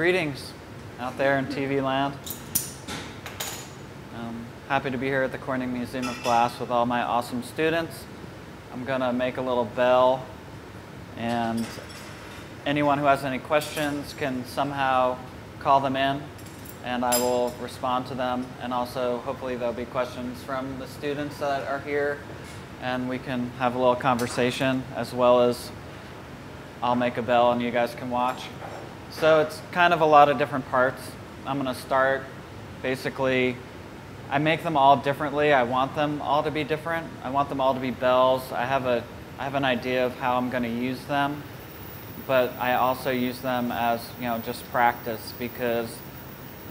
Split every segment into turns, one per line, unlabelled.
Greetings out there in TV land. Happy to be here at the Corning Museum of Glass with all my awesome students. I'm going to make a little bell, and anyone who has any questions can somehow call them in, and I will respond to them. And also, hopefully, there'll be questions from the students that are here, and we can have a little conversation, as well as I'll make a bell and you guys can watch. So it's kind of a lot of different parts. I'm going to start, basically, I make them all differently. I want them all to be different. I want them all to be bells. I have an idea of how I'm going to use them, but I also use them as, just practice, because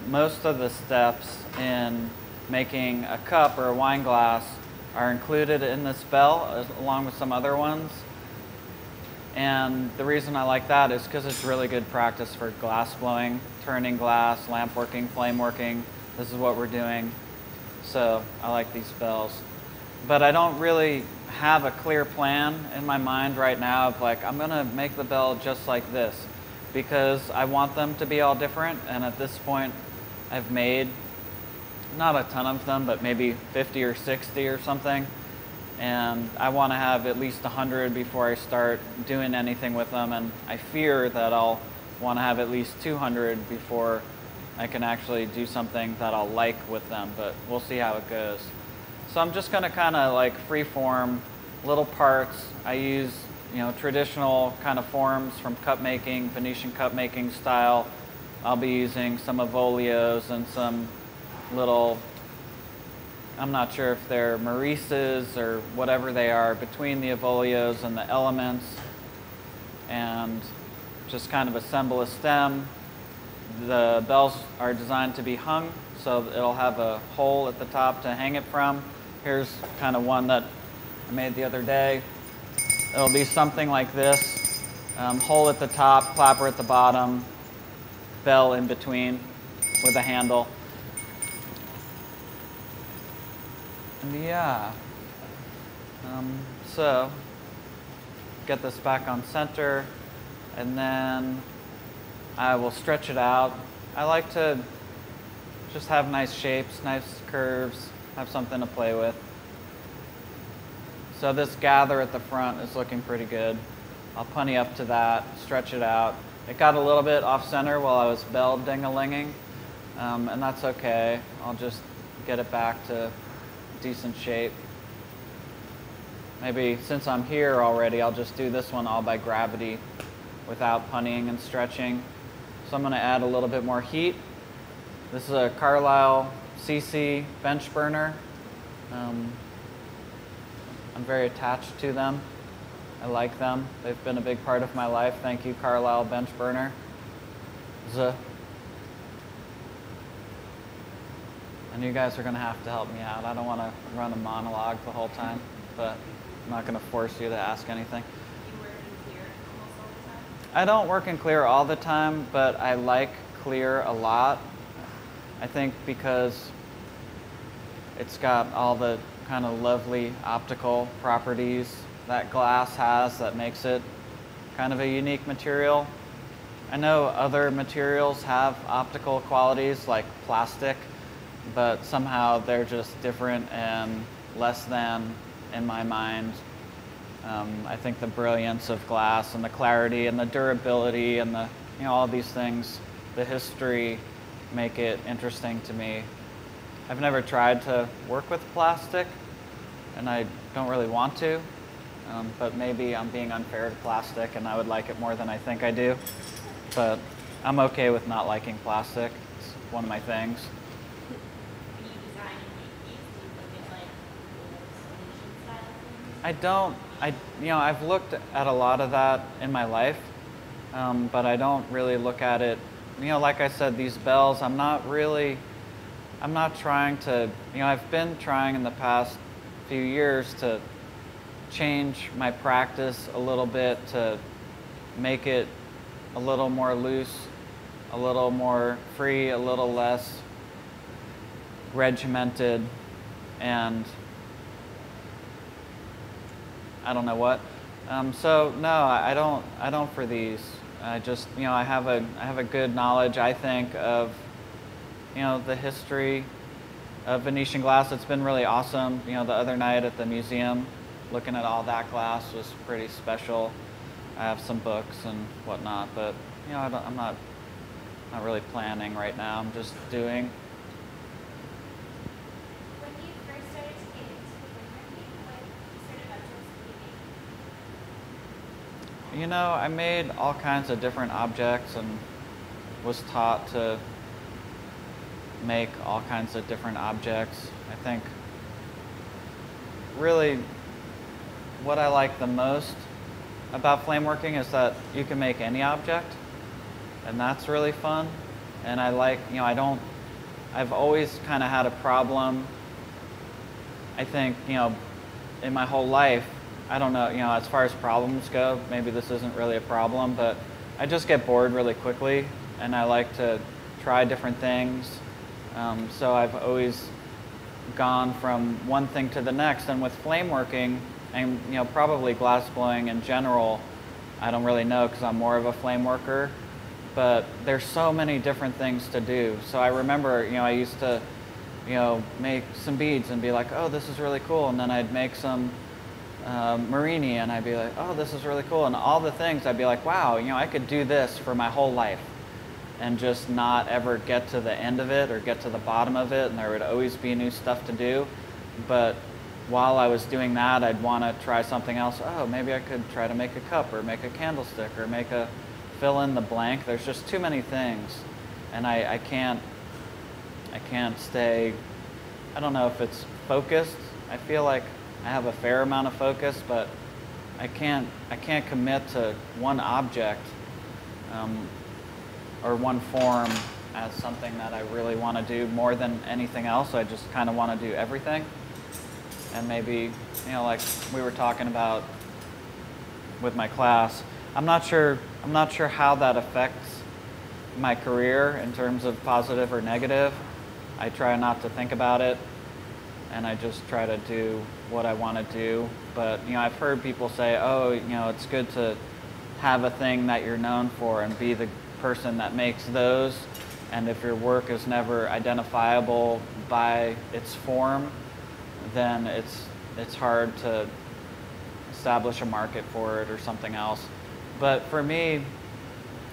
most of the steps in making a cup or a wine glass are included in this bell, along with some other ones. And the reason I like that is because it's really good practice for glass blowing, turning glass, lamp working, flame working. This is what we're doing. So I like these bells. But I don't really have a clear plan in my mind right now of like, I'm going to make the bell just like this, because I want them to be all different. And at this point, I've made not a ton of them, but maybe 50 or 60 or something. And I want to have at least 100 before I start doing anything with them. And I fear that I'll want to have at least 200 before I can actually do something that I'll like with them, but we'll see how it goes. So I'm just going to kind of like free-form little parts. I use, traditional kind of forms from cup making, Venetian cup making style. I'll be using some avolios and some little, I'm not sure if they're Maurices or whatever they are, between the avolios and the elements, and just kind of assemble a stem. The bells are designed to be hung, so it'll have a hole at the top to hang it from. Here's kind of one that I made the other day. It'll be something like this. Hole at the top, clapper at the bottom, bell in between with a handle. And yeah, so get this back on center, and then I will stretch it out. I like to just have nice shapes, nice curves, have something to play with. So this gather at the front is looking pretty good. I'll punny up to that, stretch it out. It got a little bit off center while I was bell ding-a-linging, and that's okay. I'll just get it back to decent shape. Maybe since I'm here already, I'll just do this one all by gravity without punnying and stretching. So I'm going to add a little bit more heat. This is a Carlisle CC bench burner. I'm very attached to them. I like them. They've been a big part of my life. Thank you, Carlisle bench burner. And you guys are going to have to help me out. I don't want to run a monologue the whole time, but I'm not going to force you to ask anything. I don't work in clear all the time, but I like clear a lot. I think because it's got all the kind of lovely optical properties that glass has that makes it kind of a unique material. I know other materials have optical qualities like plastic, but somehow they're just different and less than in my mind. I think the brilliance of glass and the clarity and the durability and the, all these things, the history, make it interesting to me. I've never tried to work with plastic, and I don't really want to, but maybe I'm being unfair to plastic and I would like it more than I think I do. But I'm okay with not liking plastic. It's one of my things. I've looked at a lot of that in my life, but I don't really look at it, like I said, these bells, I'm not trying to, I've been trying in the past few years to change my practice a little bit, to make it a little more loose, a little more free, a little less regimented, and I don't know what. So no, I don't for these. I have a good knowledge, I think, of, the history of Venetian glass. It's been really awesome. The other night at the museum, looking at all that glass was pretty special. I have some books and whatnot, but I'm not really planning right now. I'm just doing.
When you first started to get into woodworking, what sort of objects did you make?
I made all kinds of different objects and was taught to make all kinds of different objects. I think really what I like the most about flameworking is that you can make any object, and that's really fun. And I like, I've always kind of had a problem, I think, in my whole life. I don't know, as far as problems go, maybe this isn't really a problem, but I just get bored really quickly, and I like to try different things. So I've always gone from one thing to the next, and with flameworking, and probably glass blowing in general, I don't really know because I'm more of a flame worker, but there's so many different things to do. So I remember, I used to, make some beads and be like, oh, this is really cool, and then I'd make some Marini, and I'd be like, oh, this is really cool, and all the things I'd be like, wow, I could do this for my whole life and just not ever get to the end of it or get to the bottom of it, and there would always be new stuff to do. But while I was doing that, I'd want to try something else. Oh, maybe I could try to make a cup or make a candlestick or make a fill in the blank. There's just too many things, and I can't stay, I don't know if it's focused. I feel like I have a fair amount of focus, but I can't commit to one object or one form as something that I really want to do more than anything else. I just kind of want to do everything. And maybe, like we were talking about with my class, I'm not sure how that affects my career in terms of positive or negative. I try not to think about it, and I just try to do what I want to do. But I've heard people say, oh, it's good to have a thing that you're known for and be the person that makes those, and if your work is never identifiable by its form, then it's hard to establish a market for it or something else. But for me,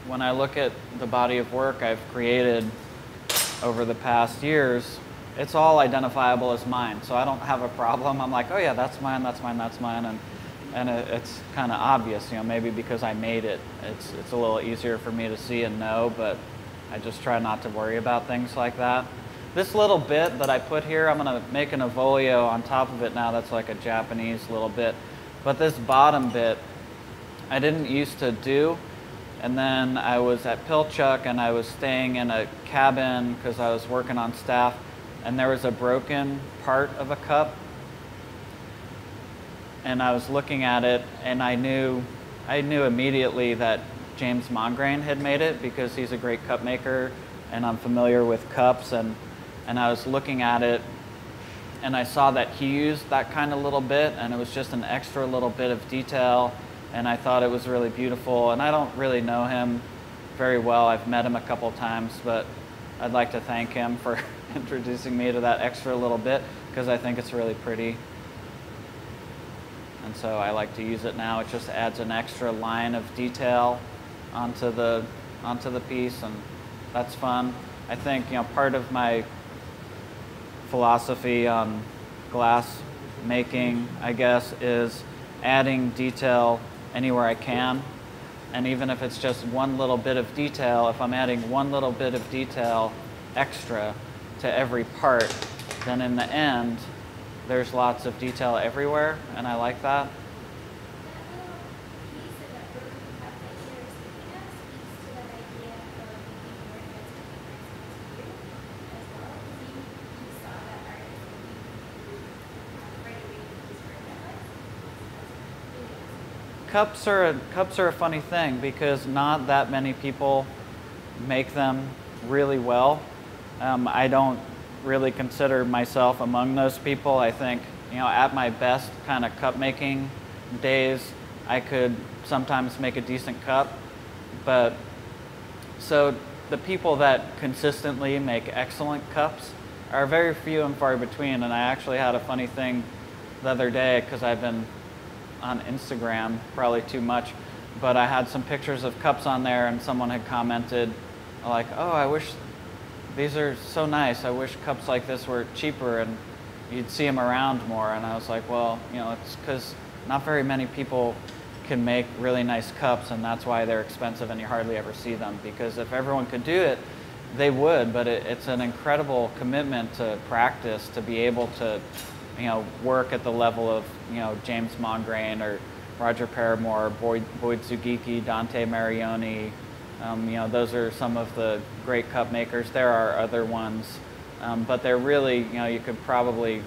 when I look at the body of work I've created over the past years, it's all identifiable as mine. So I don't have a problem. I'm like, oh yeah, that's mine, that's mine, that's mine, and it's kind of obvious, maybe because I made it. It's a little easier for me to see and know, but I just try not to worry about things like that. This little bit that I put here, I'm going to make an avolio on top of it now. That's like a Japanese little bit. But this bottom bit, I didn't used to do. And then I was at Pilchuck, and I was staying in a cabin because I was working on staff. And there was a broken part of a cup. And I was looking at it, and I knew immediately that James Mongrain had made it because he's a great cup maker, and I'm familiar with cups. And I was looking at it, and I saw that he used that kind of little bit, and it was just an extra little bit of detail, and I thought it was really beautiful. And I don't really know him very well. I've met him a couple times, but I'd like to thank him for introducing me to that extra little bit because I think it's really pretty. And so I like to use it now. It just adds an extra line of detail onto the piece, and that's fun. I think part of my philosophy on glass making, I guess, is adding detail anywhere I can. And even if it's just one little bit of detail, if I'm adding one little bit of detail extra to every part, then in the end, there's lots of detail everywhere, and I like that. Cups are a funny thing because not that many people make them really well. I don't really consider myself among those people. I think, at my best kind of cup making days, I could sometimes make a decent cup, But so the people that consistently make excellent cups are very few and far between. And I actually had a funny thing the other day, because I've been on Instagram probably too much, but I had some pictures of cups on there, and someone had commented like, oh, I wish these are so nice. I wish cups like this were cheaper and you'd see them around more. And I was like, well, you know, it's because not very many people can make really nice cups, and that's why they're expensive and you hardly ever see them. Because if everyone could do it, they would, but it's an incredible commitment to practice to be able to, you know, work at the level of, you know, James Mongrain or Roger Paramore, Boyd Zugicki, Dante Marioni. You know, those are some of the great cup makers. There are other ones, but they're really, you know, you could probably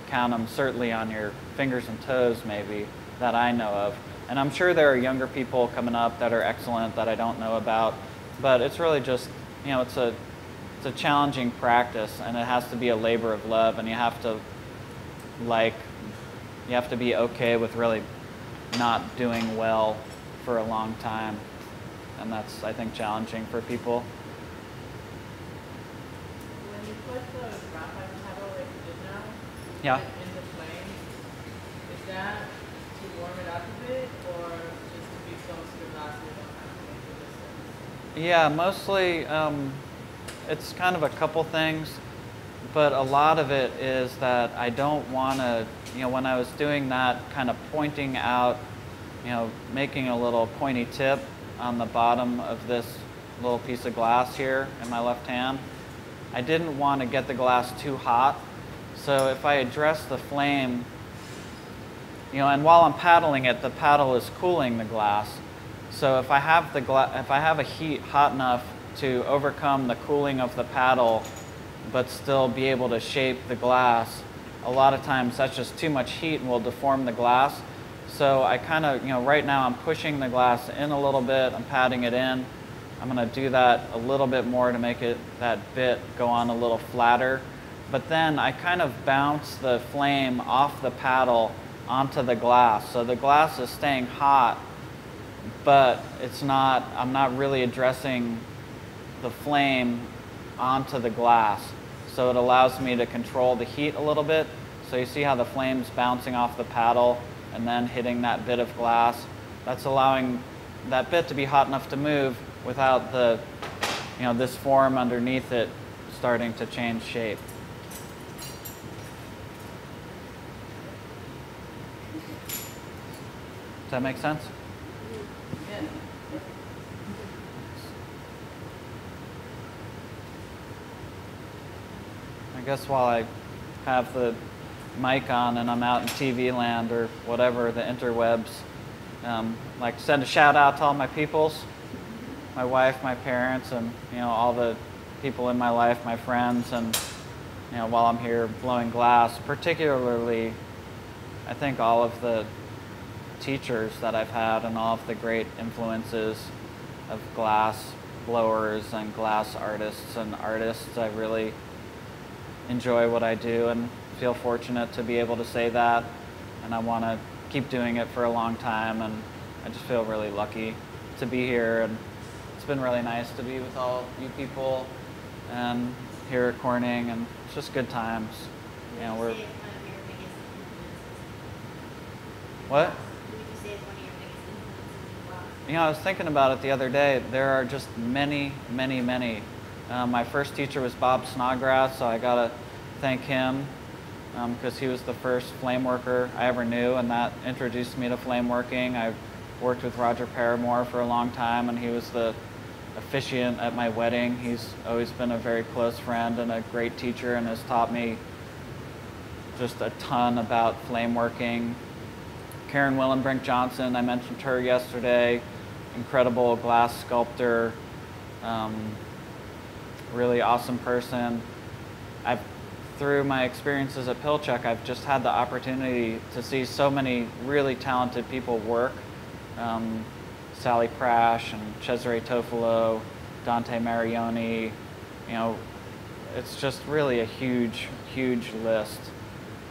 count them certainly on your fingers and toes maybe that I know of. And I'm sure there are younger people coming up that are excellent that I don't know about, but it's really just, you know, it's a challenging practice, and it has to be a labor of love, and you have to be okay with really not doing well for a long time. And that's, I think, challenging for people.
When you put the graphite metal like you did now,
Yeah.
in the flame, is that to warm it up a bit, or just to be close to the glass so you don't have to make the distance?
Yeah, mostly it's kind of a couple things, but a lot of it is that I don't want to, you know, when I was doing that, kind of pointing out, you know, making a little pointy tip on the bottom of this little piece of glass here in my left hand, I didn't want to get the glass too hot. So if I address the flame, you know, and while I'm paddling it, the paddle is cooling the glass. So if I have a heat hot enough to overcome the cooling of the paddle, but still be able to shape the glass, a lot of times that's just too much heat and will deform the glass. So I kind of, you know, right now I'm pushing the glass in a little bit, I'm patting it in. I'm going to do that a little bit more to make it, that bit go on a little flatter. But then I kind of bounce the flame off the paddle onto the glass. So the glass is staying hot, but I'm not really addressing the flame onto the glass. So it allows me to control the heat a little bit. So you see how the flame's bouncing off the paddle and then hitting that bit of glass. That's allowing that bit to be hot enough to move without the, you know, this form underneath it starting to change shape. Does that make sense?
Yeah.
I guess while I have the mic on and I'm out in TV land or whatever, the interwebs, like to send a shout out to all my peoples, my wife, my parents, and, you know, all the people in my life, my friends, and, you know, while I'm here blowing glass, particularly, I think all of the teachers that I've had and all of the great influences of glass blowers and glass artists and artists. I really enjoy what I do and feel fortunate to be able to say that, and I want to keep doing it for a long time, and I just feel really lucky to be here, and it's been really nice to be with all you people and here at Corning, and it's just good times. You know, we're... What? You know, I was thinking about it the other day. There are just many, many, many. My first teacher was Bob Snodgrass, so I gotta thank him because he was the first flame worker I ever knew, and that introduced me to flame working. I worked with Roger Paramore for a long time, and he was the officiant at my wedding. He's always been a very close friend and a great teacher, and has taught me just a ton about flame working. Karen Willenbrink Johnson, I mentioned her yesterday, incredible glass sculptor, really awesome person. Through my experiences at Pilchuck, I've just had the opportunity to see so many really talented people work. Sally Prash and Cesare Tofolo, Dante Marioni, you know, it's just really a huge, huge list.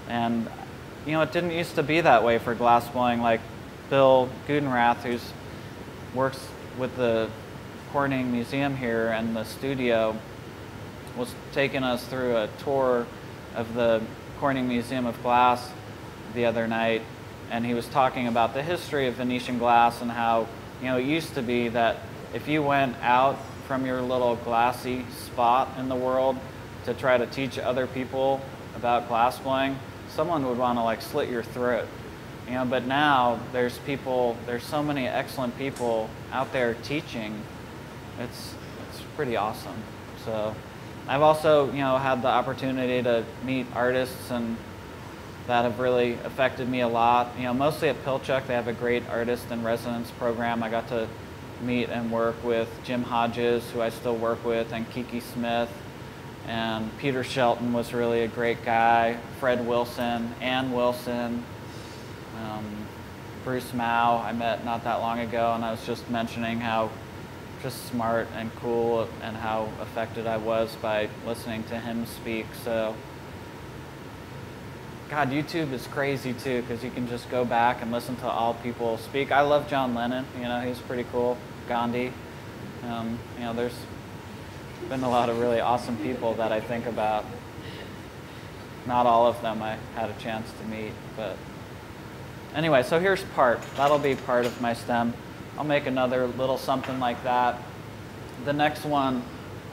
And, you know, it didn't used to be that way for glass blowing. Like Bill Gudenrath, who works with the Corning Museum here and the studio was taking us through a tour of the Corning Museum of Glass the other night, and he was talking about the history of Venetian glass and how, you know, it used to be that if you went out from your little glassy spot in the world to try to teach other people about glass blowing, someone would want to like slit your throat. You know, but now there's so many excellent people out there teaching. It's pretty awesome. So I've also, you know, had the opportunity to meet artists and that have really affected me a lot. You know, mostly at Pilchuck, they have a great artist in residence program. I got to meet and work with Jim Hodges, who I still work with, and Kiki Smith. And Peter Shelton was really a great guy. Fred Wilson, Ann Wilson, Bruce Mao I met not that long ago, and I was just mentioning how just smart and cool and how affected I was by listening to him speak. So, God, YouTube is crazy too, because you can just go back and listen to all people speak. I love John Lennon, you know, he's pretty cool. Gandhi. You know, there's been a lot of really awesome people that I think about. Not all of them I had a chance to meet, but anyway, so here's part. That'll be part of my stem. I'll make another little something like that. The next one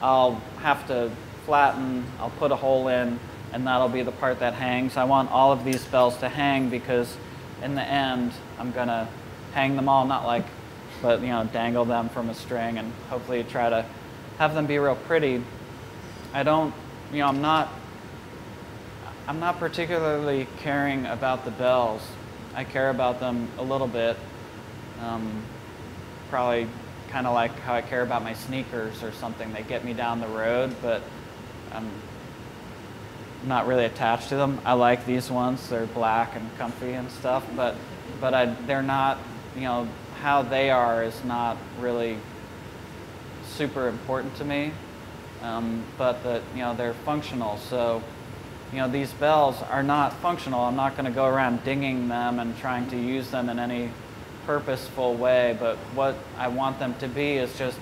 I'll have to flatten, I'll put a hole in, and that'll be the part that hangs. I want all of these bells to hang because in the end I'm gonna hang them all, not like, but you know, dangle them from a string and hopefully try to have them be real pretty. I don't, you know, I'm not particularly caring about the bells. I care about them a little bit. Probably kind of like how I care about my sneakers or something. They get me down the road, but I'm not really attached to them. I like these ones. They're black and comfy and stuff, but they're not, you know, how they are is not really super important to me. But you know, they're functional. So, you know, these bells are not functional. I'm not going to go around dinging them and trying to use them in any purposeful way, but what I want them to be is just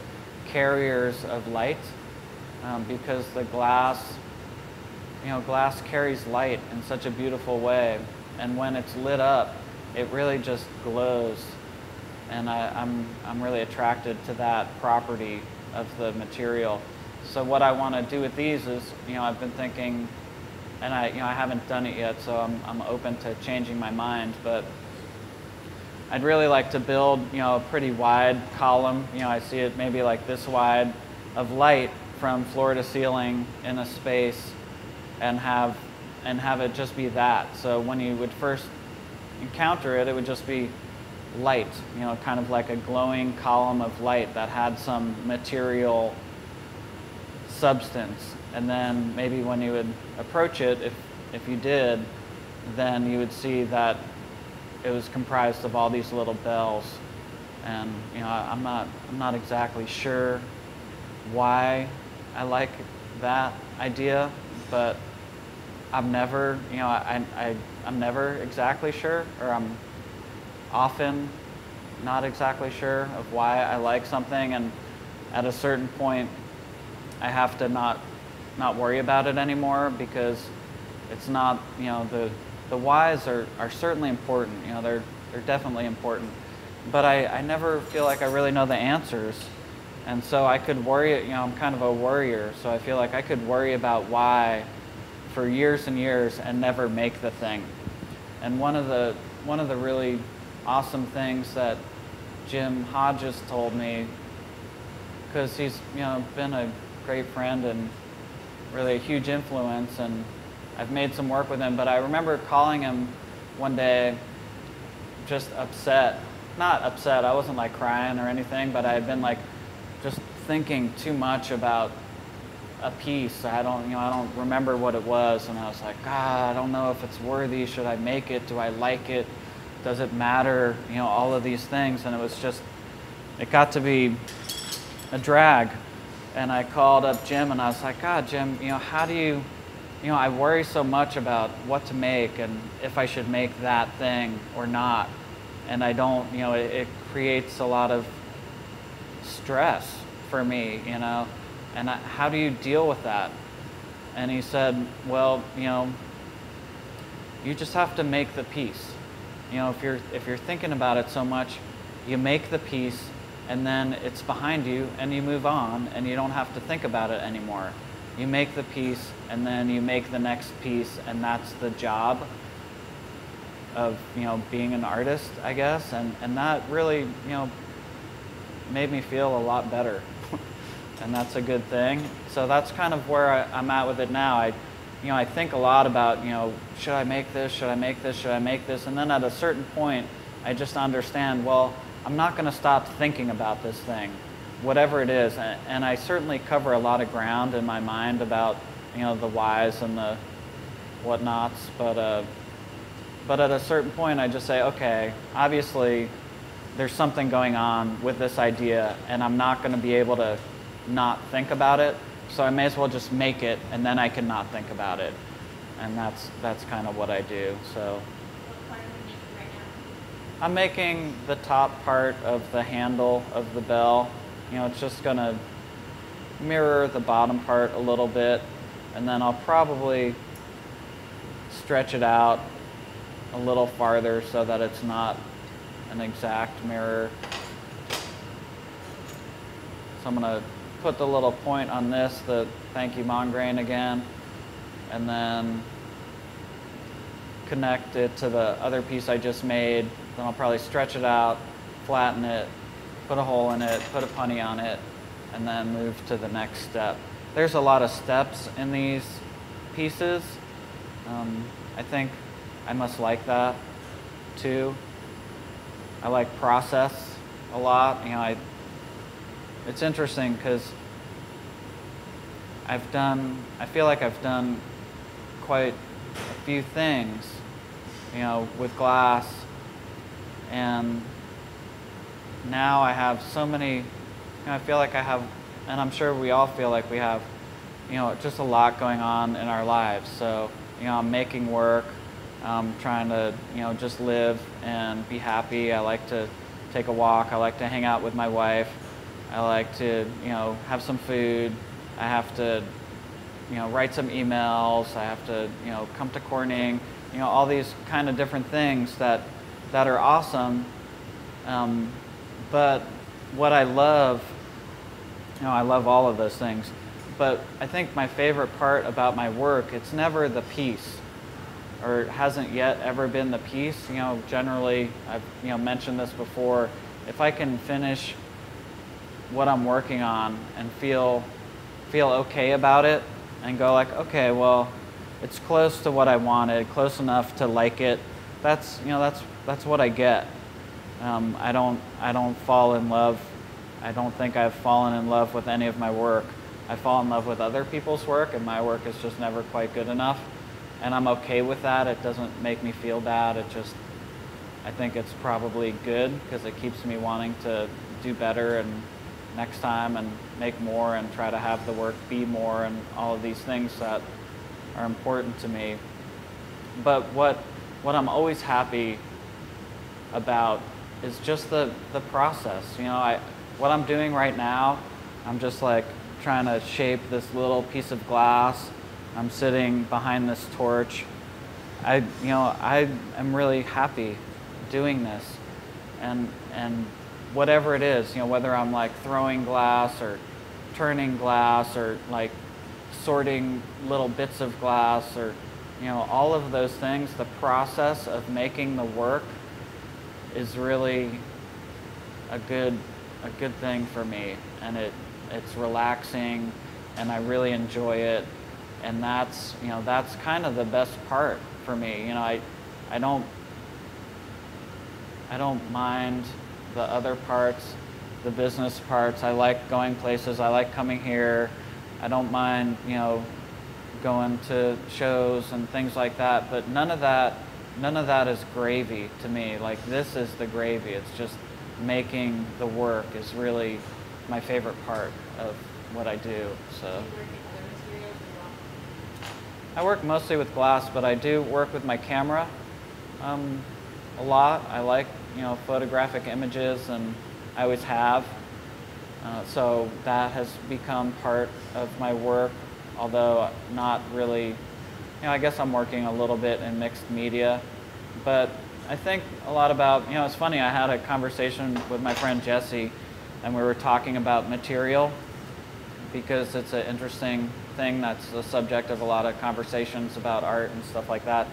carriers of light, because the glass, you know, glass carries light in such a beautiful way, and when it's lit up, it really just glows, and I'm really attracted to that property of the material. So what I want to do with these is, you know, I've been thinking, and I haven't done it yet, so I'm open to changing my mind, but I'd really like to build, you know, a pretty wide column. You know, I see it maybe like this wide of light from floor to ceiling in a space, and have it just be that. So when you would first encounter it, it would just be light, you know, kind of like a glowing column of light that had some material substance. And then maybe when you would approach it, if you did, then you would see that it was comprised of all these little bells. And you know, I'm not exactly sure why I like that idea, but I'm never, you know, I'm never exactly sure, or I'm often not exactly sure of why I like something, and at a certain point I have to not worry about it anymore, because it's not, you know, the whys are certainly important, you know, they're definitely important, but I never feel like I really know the answers. And so I could worry, you know, I'm kind of a worrier, so I feel like I could worry about why for years and years and never make the thing. And one of the really awesome things that Jim Hodges told me, because he's, you know, been a great friend and really a huge influence, and I've made some work with him, but I remember calling him one day just upset. Not upset, I wasn't like crying or anything, but I had been like just thinking too much about a piece. I don't remember what it was, and I was like, God, I don't know if it's worthy. Should I make it? Do I like it? Does it matter? You know, all of these things, and it got to be a drag. And I called up Jim, and I was like, God, Jim, you know, how do you, you know, I worry so much about what to make and if I should make that thing or not. And I don't, you know, it creates a lot of stress for me, you know, and how do you deal with that? And he said, well, you know, you just have to make the piece. You know, if you're thinking about it so much, you make the piece and then it's behind you and you move on and you don't have to think about it anymore. You make the piece and then you make the next piece, and that's the job of, you know, being an artist, I guess. And that really, you know, made me feel a lot better. And that's a good thing. So that's kind of where I'm at with it now. I think a lot about, you know, should I make this? Should I make this? Should I make this? And then at a certain point, I just understand, well, I'm not going to stop thinking about this thing, whatever it is. And I certainly cover a lot of ground in my mind about, you know, the whys and the whatnots. But at a certain point, I just say, okay, obviously there's something going on with this idea, and I'm not going to be able to not think about it. So I may as well just make it, and then I can not think about it. And that's kind of what I do. So
What part are you making right now?
I'm making the top part of the handle of the bell. You know, it's just going to mirror the bottom part a little bit, and then I'll probably stretch it out a little farther so that it's not an exact mirror. So I'm going to put the little point on this, the thank you Mongrain again, and then connect it to the other piece I just made. Then I'll probably stretch it out, flatten it, put a hole in it, put a punny on it, and then move to the next step. There's a lot of steps in these pieces. I think I must like that too. I like process a lot. You know, it's interesting because I feel like I've done quite a few things, you know, with glass, and now I have so many, you know, I feel like I have, and I'm sure we all feel like we have, you know, just a lot going on in our lives. So, you know, I'm making work, I'm trying to, you know, just live and be happy. I like to take a walk. I like to hang out with my wife. I like to, you know, have some food. I have to, you know, write some emails. I have to, you know, come to Corning. You know, all these kind of different things that are awesome. But what I love, you know, I love all of those things. But I think my favorite part about my work, it's never the piece, or it hasn't yet ever been the piece. You know, generally, I've, you know, mentioned this before, if I can finish what I'm working on and feel okay about it and go like, okay, well, it's close to what I wanted, close enough to like it. That's, you know, that's what I get. I don't fall in love. I don't think I've fallen in love with any of my work. I fall in love with other people's work, and my work is just never quite good enough. And I'm okay with that. It doesn't make me feel bad. It just, I think it's probably good because it keeps me wanting to do better and next time and make more and try to have the work be more and all of these things that are important to me. But what I'm always happy about is just the process. You know, what I'm doing right now, I'm just like trying to shape this little piece of glass. I'm sitting behind this torch. I am really happy doing this, and whatever it is, you know, whether I'm like throwing glass or turning glass or like sorting little bits of glass or, you know, all of those things, the process of making the work is really a good thing for me, and it's relaxing, and I really enjoy it, and that's, you know, that's kind of the best part for me. You know, I don't mind the other parts, the business parts. I like going places. I like coming here. I don't mind, you know, going to shows and things like that. But none of that is gravy to me. Like, this is the gravy. It's just making the work is really my favorite part of what I do. So I work mostly with glass, but I do work with my camera a lot. I like, you know, photographic images, and I always have. So that has become part of my work, although not really, I guess I'm working a little bit in mixed media. But I think a lot about, it's funny, I had a conversation with my friend Jesse, and we were talking about material, because it's an interesting thing that's the subject of a lot of conversations about art and stuff like that.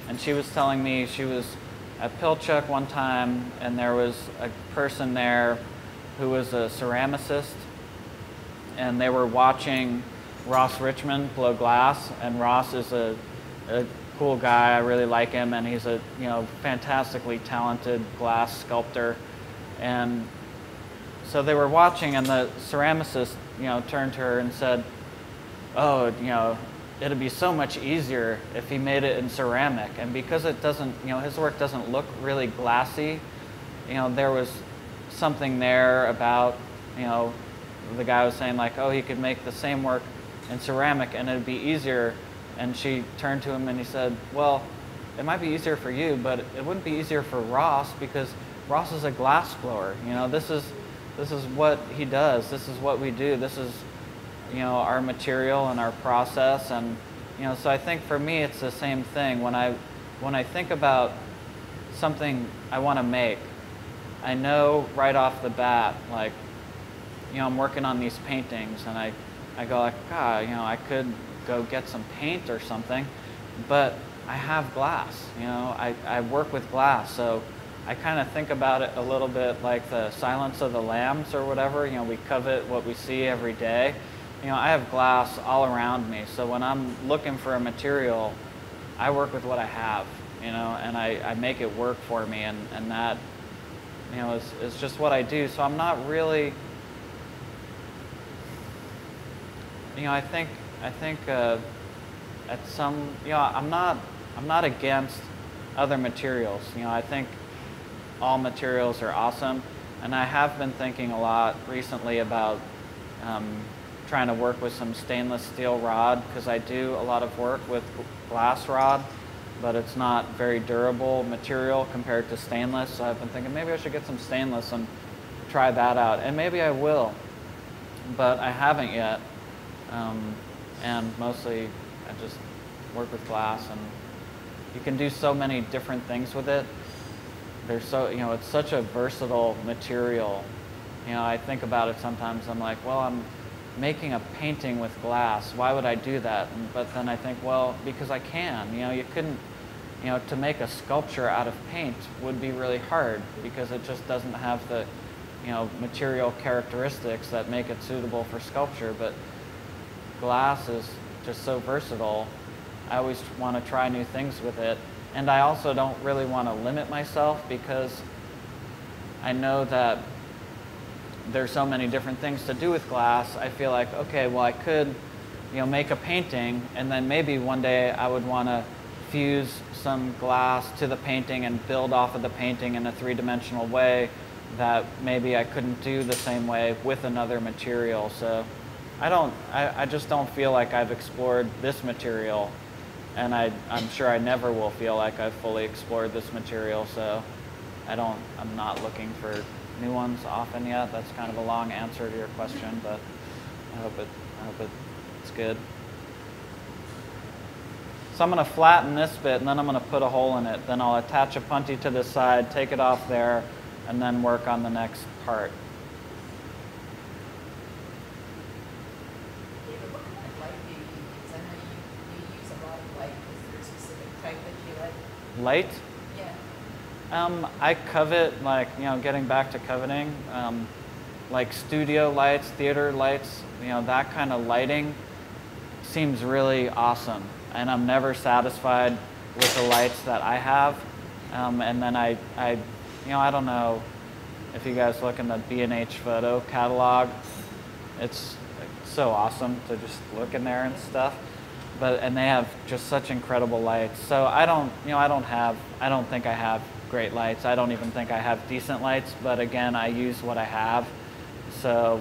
And she was telling me she was at Pilchuck one time, and there was a person there who was a ceramicist, and they were watching Ross Richmond blow glass. And Ross is a cool guy. I really like him, and he's a fantastically talented glass sculptor. And so they were watching, and the ceramicist turned to her and said, "Oh, it'd be so much easier if he made it in ceramic." And because it doesn't, his work doesn't look really glassy, there was something there about, the guy was saying like, oh, he could make the same work in ceramic and it'd be easier. And she turned to him and he said, well, it might be easier for you, but it wouldn't be easier for Ross, because Ross is a glass blower. This is what he does. This is what we do. This is, our material and our process. And, so I think for me, it's the same thing. When I think about something I want to make, I know right off the bat, like, I'm working on these paintings, and I go like, God, I could go get some paint or something, but I have glass. I work with glass, so I kind of think about it a little bit like the Silence of the Lambs or whatever. We covet what we see every day. I have glass all around me, so when I'm looking for a material, I work with what I have, and I make it work for me, and that, is just what I do. So I'm not really, I think at some, I'm not against other materials. I think all materials are awesome, and I have been thinking a lot recently about trying to work with some stainless steel rod, because I do a lot of work with glass rod, but it's not very durable material compared to stainless. So I've been thinking maybe I should get some stainless and try that out, and maybe I will, but I haven't yet. And mostly I just work with glass, and you can do so many different things with it. There's so, it's such a versatile material. I think about it sometimes. I'm like, well, I'm making a painting with glass. Why would I do that? But then I think, well, because I can. You couldn't, to make a sculpture out of paint would be really hard, because it just doesn't have the, material characteristics that make it suitable for sculpture. But glass is just so versatile. I always want to try new things with it. And I also don't really want to limit myself, because I know that there's so many different things to do with glass. I feel like, okay, well, I could, make a painting, and then maybe one day I would want to fuse some glass to the painting and build off of the painting in a three-dimensional way that maybe I couldn't do the same way with another material. So I just don't feel like I've explored this material, and I'm sure I never will feel like I've fully explored this material. So I'm not looking for new ones often yet. That's kind of a long answer to your question, but I hope it's good. So I'm going to flatten this bit, and then I'm going to put a hole in it. Then I'll attach a punty to the side, take it off there, and then work on the next part.
David, what kind of light do you use? I know you use a lot of light. Is there a specific type that you like?
Light?
Yeah.
I covet, like, getting back to coveting, like studio lights, theater lights, that kind of lighting seems really awesome. And I'm never satisfied with the lights that I have. And then I don't know if you guys look in the B&H photo catalog. It's so awesome to just look in there and stuff. And they have just such incredible lights. So I don't think I have great lights. I don't even think I have decent lights, but again, I use what I have. So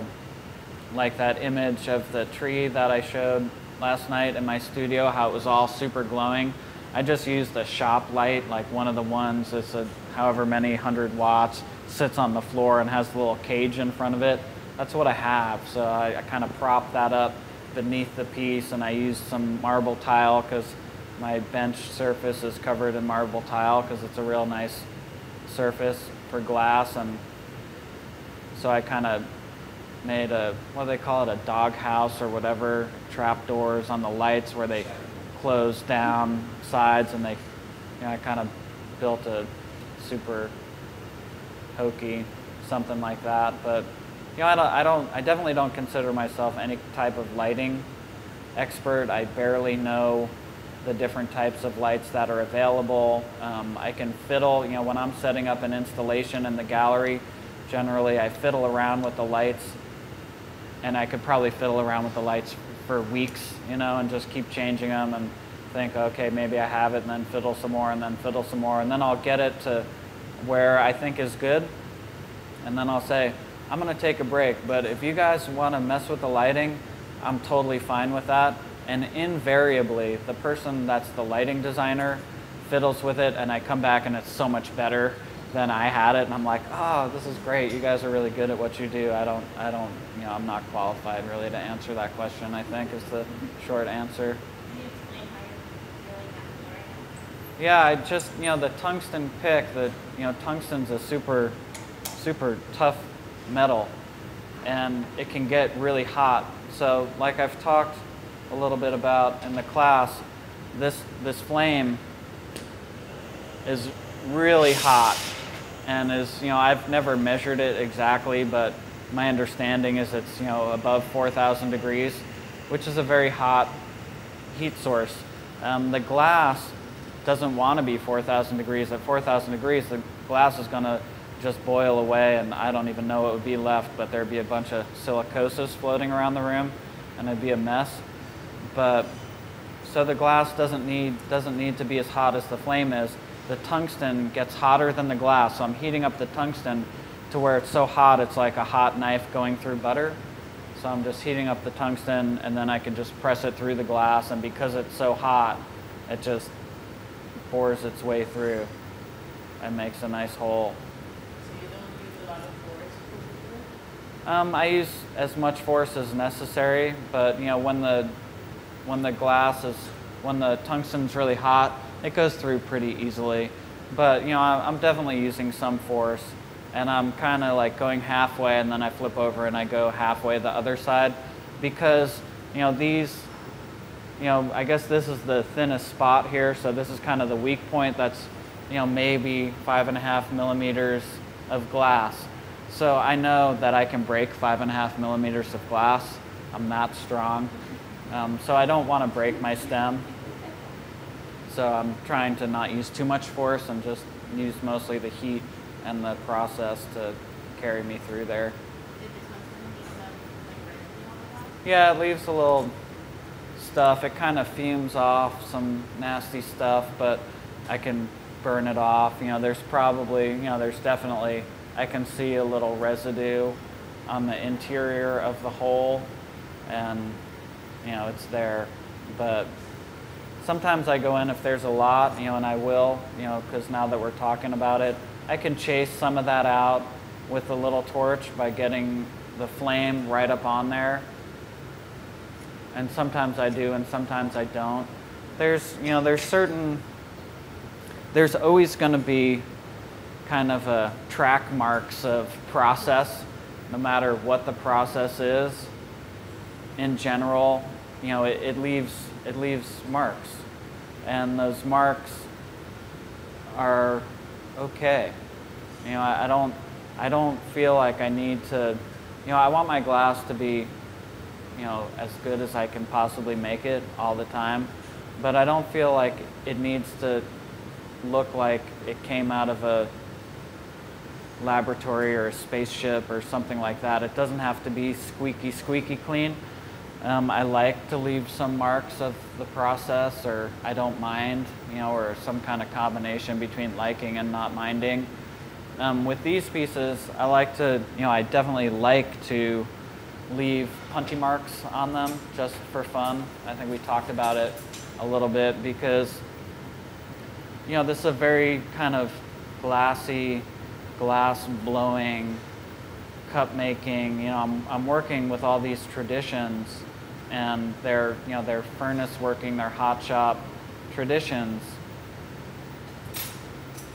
like that image of the tree that I showed last night in my studio, how it was all super glowing. I just used a shop light, like one of the ones that's however many 100 watts, sits on the floor and has a little cage in front of it. that's what I have. So I kind of prop that up beneath the piece, and I used some marble tile because my bench surface is covered in marble tile because it's a real nice surface for glass. And so I kind of made a, what do they call it, a dog house or whatever, trap doors on the lights where they close down sides, and they, you know, I kind of built a super hokey something like that. But you know, I definitely don't consider myself any type of lighting expert. I barely know the different types of lights that are available. I can fiddle, you know, when I'm setting up an installation in the gallery, generally I fiddle around with the lights, and I could probably fiddle around with the lights for weeks, you know, and just keep changing them and think, okay, maybe I have it, and then fiddle some more, and then fiddle some more, and then I'll get it to where I think is good, and then I'll say, I'm going to take a break, but if you guys want to mess with the lighting, I'm totally fine with that. And invariably, the person that's the lighting designer fiddles with it, and I come back and it's so much better than I had it, and I'm like, oh, this is great. You guys are really good at what you do. I don't, you know, I'm not qualified really to answer that question, I think is the short answer.
Can you explain how you're really that
Yeah, I just, you know, the tungsten pick, you know, tungsten's a super, super tough metal, and it can get really hot. So like I've talked a little bit about in the class, this flame is really hot, and is, you know, I've never measured it exactly, but my understanding is it's, you know, above 4,000 degrees, which is a very hot heat source. The glass doesn't want to be 4,000 degrees. At 4,000 degrees, the glass is going to just boil away, and I don't even know what would be left, but there'd be a bunch of silicosis floating around the room, and it'd be a mess. But so the glass doesn't need to be as hot as the flame is. The tungsten gets hotter than the glass, so I'm heating up the tungsten to where it's so hot it's like a hot knife going through butter. So I'm just heating up the tungsten, and then I can just press it through the glass, and because it's so hot, it just bores its way through and makes a nice hole.
So you don't use a lot of force to do it?
I use as much force as necessary, but you know, when the tungsten's really hot, it goes through pretty easily. But you know, I'm definitely using some force, and I'm kind of like going halfway, and then I flip over and I go halfway the other side, because you know, these, you know, I guess this is the thinnest spot here, so this is kind of the weak point. That's, you know, maybe 5.5 millimeters of glass. So I know that I can break 5.5 millimeters of glass. I'm that strong. So I don't want to break my stem. So I'm trying to not use too much force and just use mostly the heat and the process to carry me through there.
Did the tungsten leave some like residue on the top?
Yeah, it leaves a little stuff. It kind of fumes off some nasty stuff, but I can burn it off. You know, there's probably, you know, there's definitely, I can see a little residue on the interior of the hole, and you know, it's there. But sometimes I go in if there's a lot, you know, and I will, you know, because now that we're talking about it, I can chase some of that out with a little torch by getting the flame right up on there. And sometimes I do, and sometimes I don't. There's, you know, there's always going to be kind of a track marks of process, no matter what the process is. In general, you know, it leaves marks, and those marks are okay. You know, I don't feel like I need to, you know, I want my glass to be, you know, as good as I can possibly make it all the time, but I don't feel like it needs to look like it came out of a laboratory or a spaceship or something like that. It doesn't have to be squeaky clean. I like to leave some marks of the process, or I don't mind, you know, or some kind of combination between liking and not minding. With these pieces, I like to, you know, I definitely like to leave punchy marks on them just for fun. I think we talked about it a little bit because, you know, this is a very kind of glassy, glass blowing cup making. You know, I'm working with all these traditions, and they're, you know, they're furnace working, they're hot shop traditions.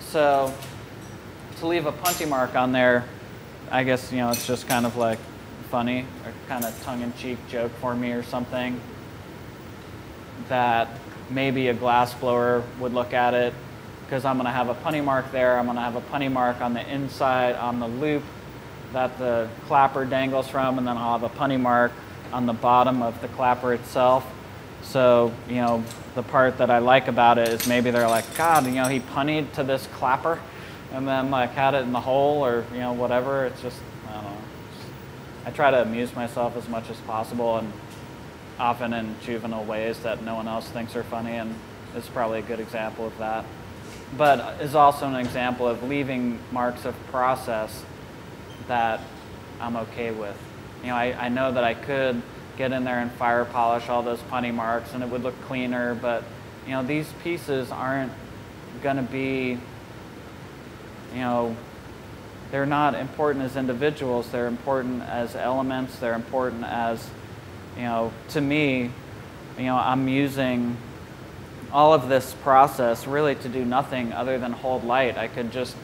So to leave a punty mark on there, I guess, you know, it's just kind of like funny or kind of tongue-in-cheek joke for me or something, that maybe a glass blower would look at it, because I'm going to have a punny mark there. I'm going to have a punny mark on the inside, on the loop that the clapper dangles from, and then I'll have a punny mark on the bottom of the clapper itself. So, you know, the part that I like about it is maybe they're like, God, you know, he punnied to this clapper and then like had it in the hole, or, you know, whatever. It's just, I don't know. I try to amuse myself as much as possible, and often in juvenile ways that no one else thinks are funny, and it's probably a good example of that. But is also an example of leaving marks of process that I'm okay with. You know, I know that I could get in there and fire polish all those punny marks and it would look cleaner, but, you know, these pieces aren't going to be, you know, they're not important as individuals. They're important as elements. They're important as, you know, to me, you know, I'm using all of this process really to do nothing other than hold light. I could just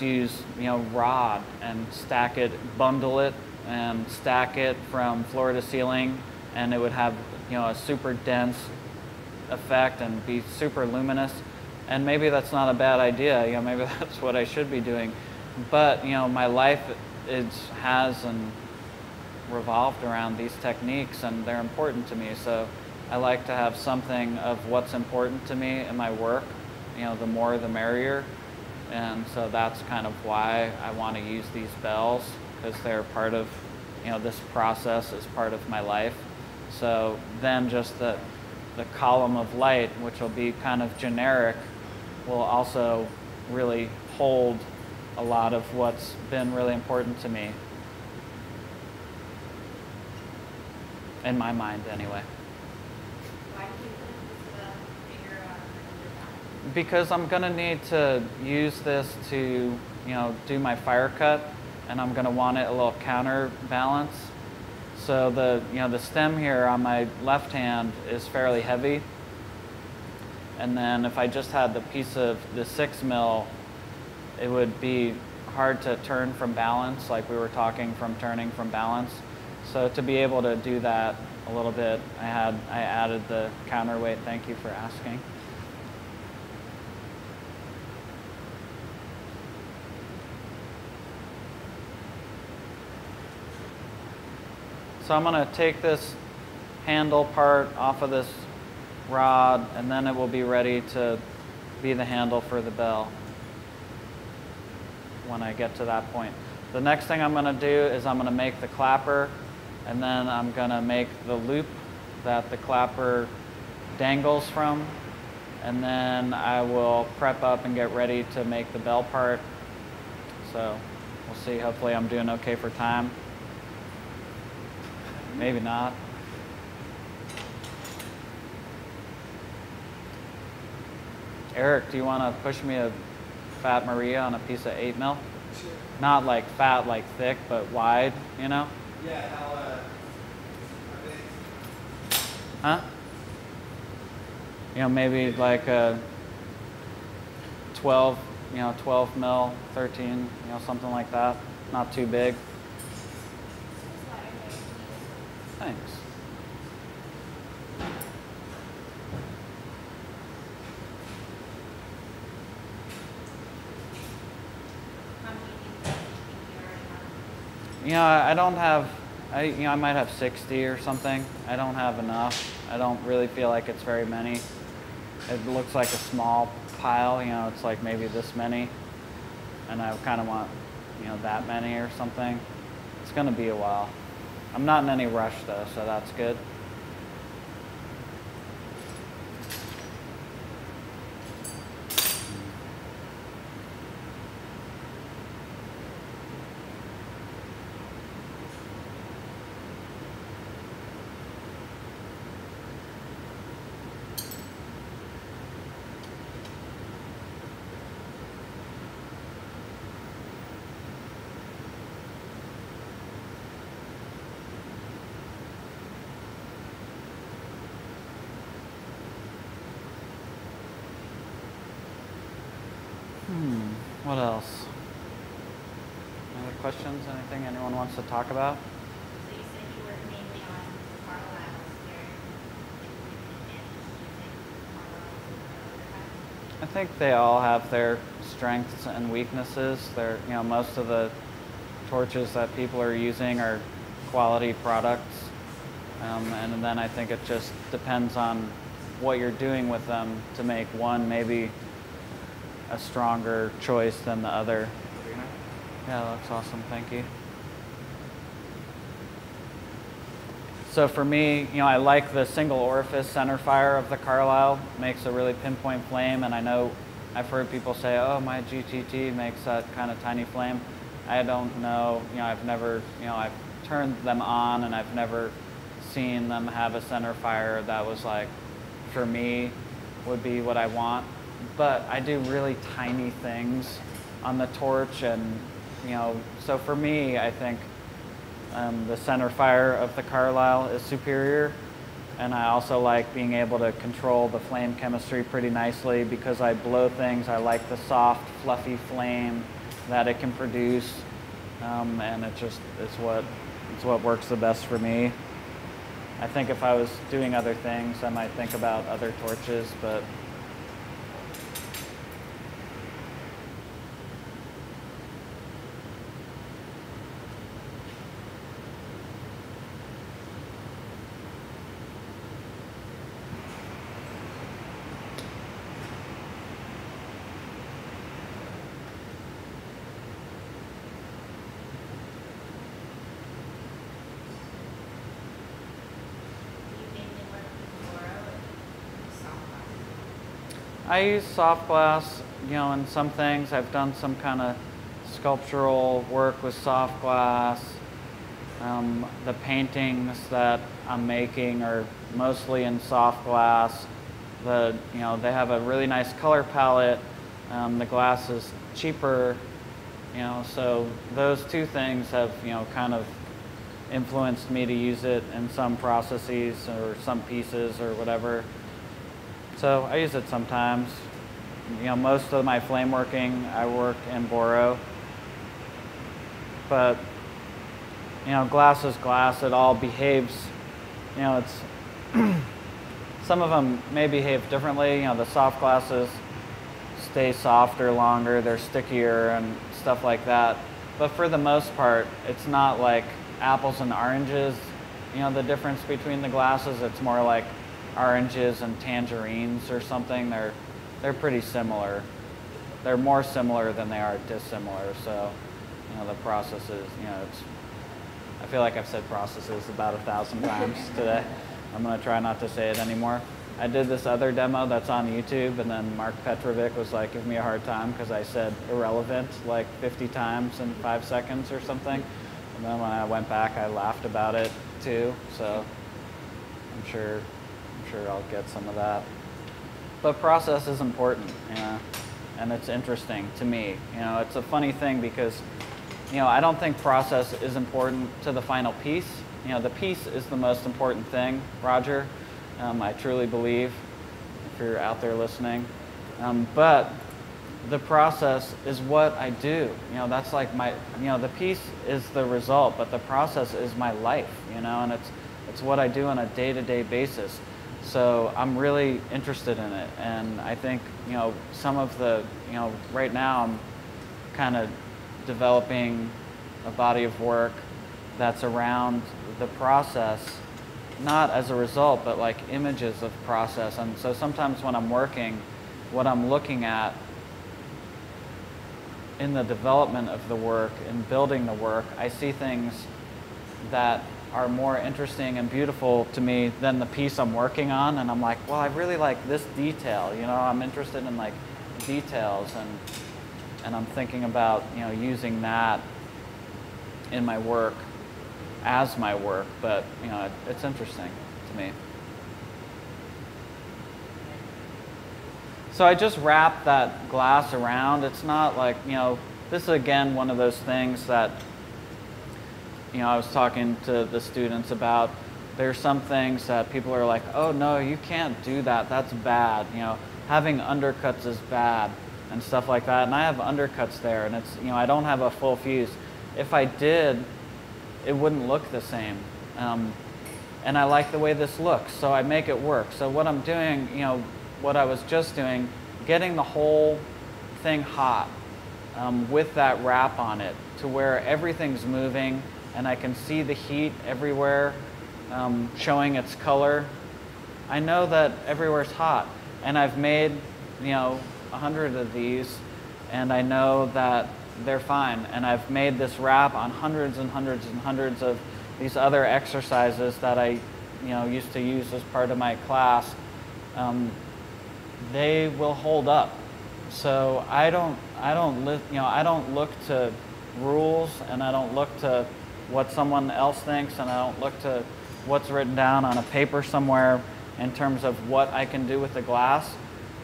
use, you know, rod and stack it, bundle it, and stack it from floor to ceiling, and it would have, you know, a super dense effect and be super luminous. And maybe that's not a bad idea. You know, maybe that's what I should be doing. But, you know, my life has and revolved around these techniques, and they're important to me. So I like to have something of what's important to me in my work. You know, the more the merrier. And so that's kind of why I want to use these bells, because they're part of, you know, this process is part of my life. So then just the column of light, which will be kind of generic, will also really hold a lot of what's been really important to me. In my mind, anyway.
Why do you think this is a bigger back?
Because I'm going to need to use this to, you know, do my fire cut, and I'm going to want it a little counterbalance. So the, you know, the stem here on my left hand is fairly heavy, and then if I just had the piece of the 6 mil, it would be hard to turn from balance, like we were talking from turning from balance. So to be able to do that a little bit, I added the counterweight. Thank you for asking. So I'm going to take this handle part off of this rod, and then it will be ready to be the handle for the bell when I get to that point. The next thing I'm going to do is I'm going to make the clapper, and then I'm going to make the loop that the clapper dangles from, and then I will prep up and get ready to make the bell part. So we'll see. Hopefully I'm doing okay for time. Maybe not. Eric, do you want to push me a Fat Maria on a piece of 8 mil?
Sure.
Not like fat, like thick, but wide, you know?
Yeah, how big?
Huh? You know, maybe like a 12, you know, 12 mil, 13, you know, something like that. Not too big. Thanks.
How many do you think you already have?
You know, I don't have, you know, I might have 60 or something. I don't have enough. I don't really feel like it's very many. It looks like a small pile, you know, it's like maybe this many. And I kind of want, you know, that many or something. It's going to be a while. I'm not in any rush though, so that's good. What else? Any other questions? Anything anyone wants to talk about?
So you said you work mainly on Carlisle's. There any using Carlisle's over other hats?
I think they all have their strengths and weaknesses. They're, most of the torches that people are using are quality products. And then I think it just depends on what you're doing with them to make one maybe a stronger choice than the other. Yeah, that's awesome. Thank you. So for me, I like the single orifice center fire of the Carlisle. Makes a really pinpoint flame, and I know I've heard people say, "Oh, my GTT makes that kind of tiny flame." I don't know. I've never, I've turned them on, and I've never seen them have a center fire that was like, for me, would be what I want. But I do really tiny things on the torch, and so for me, I think the center fire of the Carlisle is superior, and I also like being able to control the flame chemistry pretty nicely because I blow things. I like the soft, fluffy flame that it can produce, and it's what works the best for me. I think if I was doing other things, I might think about other torches, but I use soft glass, in some things. I've done some kind of sculptural work with soft glass. The paintings that I'm making are mostly in soft glass. They have a really nice color palette. The glass is cheaper, so those two things have, kind of influenced me to use it in some processes or some pieces or whatever. So I use it sometimes. Most of my flame working, I work in boro. But, glass is glass. It all behaves, it's, some of them may behave differently. The soft glasses stay softer longer, they're stickier and stuff like that. But for the most part, it's not like apples and oranges, the difference between the glasses. It's more like oranges and tangerines or something. They're pretty similar. They're more similar than they are dissimilar. So, the processes, I feel like I've said processes about 1,000 times today. I'm going to try not to say it anymore. I did this other demo that's on YouTube, and then Mark Petrovic was like, give me a hard time because I said irrelevant like 50 times in 5 seconds or something. And then when I went back, I laughed about it too. So I'm sure I'll get some of that. But process is important, and it's interesting to me. It's a funny thing because, I don't think process is important to the final piece. The piece is the most important thing, Roger. I truly believe, if you're out there listening. But the process is what I do. That's like my, the piece is the result, but the process is my life, and it's what I do on a day-to-day basis. So I'm really interested in it, and I think, some of the, right now I'm kind of developing a body of work that's around the process, not as a result, but like images of process. And so sometimes when I'm working, what I'm looking at in the development of the work, in building the work, I see things that are more interesting and beautiful to me than the piece I'm working on, and I'm like, well, I really like this detail, I'm interested in like details, and I'm thinking about, using that in my work as my work, but it's interesting to me. So I just wrap that glass around. It's not like, this is again one of those things that I was talking to the students about. There's some things that people are like, oh no, you can't do that, that's bad. Having undercuts is bad. and stuff like that. And I have undercuts there, and it's, I don't have a full fuse. If I did, it wouldn't look the same. And I like the way this looks, so I make it work. So what I'm doing, what I was just doing, getting the whole thing hot with that wrap on it to where everything's moving and I can see the heat everywhere showing its color. I know that everywhere's hot, and I've made 100 of these, and I know that they're fine. And I've made this wrap on hundreds and hundreds and hundreds of these other exercises that I used to use as part of my class. They will hold up. So I don't look to rules, and I don't look to what someone else thinks, and I don't look to what's written down on a paper somewhere in terms of what I can do with the glass.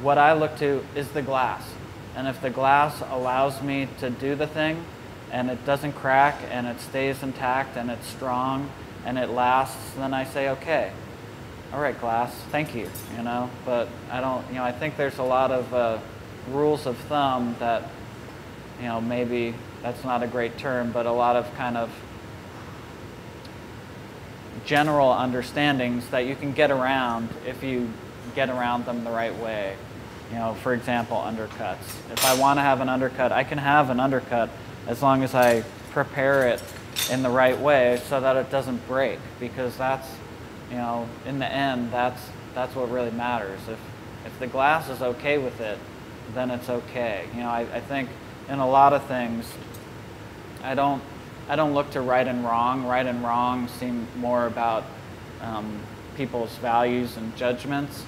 What I look to is the glass. And if the glass allows me to do the thing, and it doesn't crack, and it stays intact, and it's strong, and it lasts, then I say, okay, all right, glass, thank you, But I don't, I think there's a lot of rules of thumb that, maybe that's not a great term, but a lot of kind of general understandings that you can get around if you get around them the right way. For example, undercuts. If I want to have an undercut, I can have an undercut as long as I prepare it in the right way so that it doesn't break, because that's, in the end, that's what really matters. If the glass is okay with it, then it's okay. I think in a lot of things, I don't look to right and wrong. Right and wrong seem more about people's values and judgments,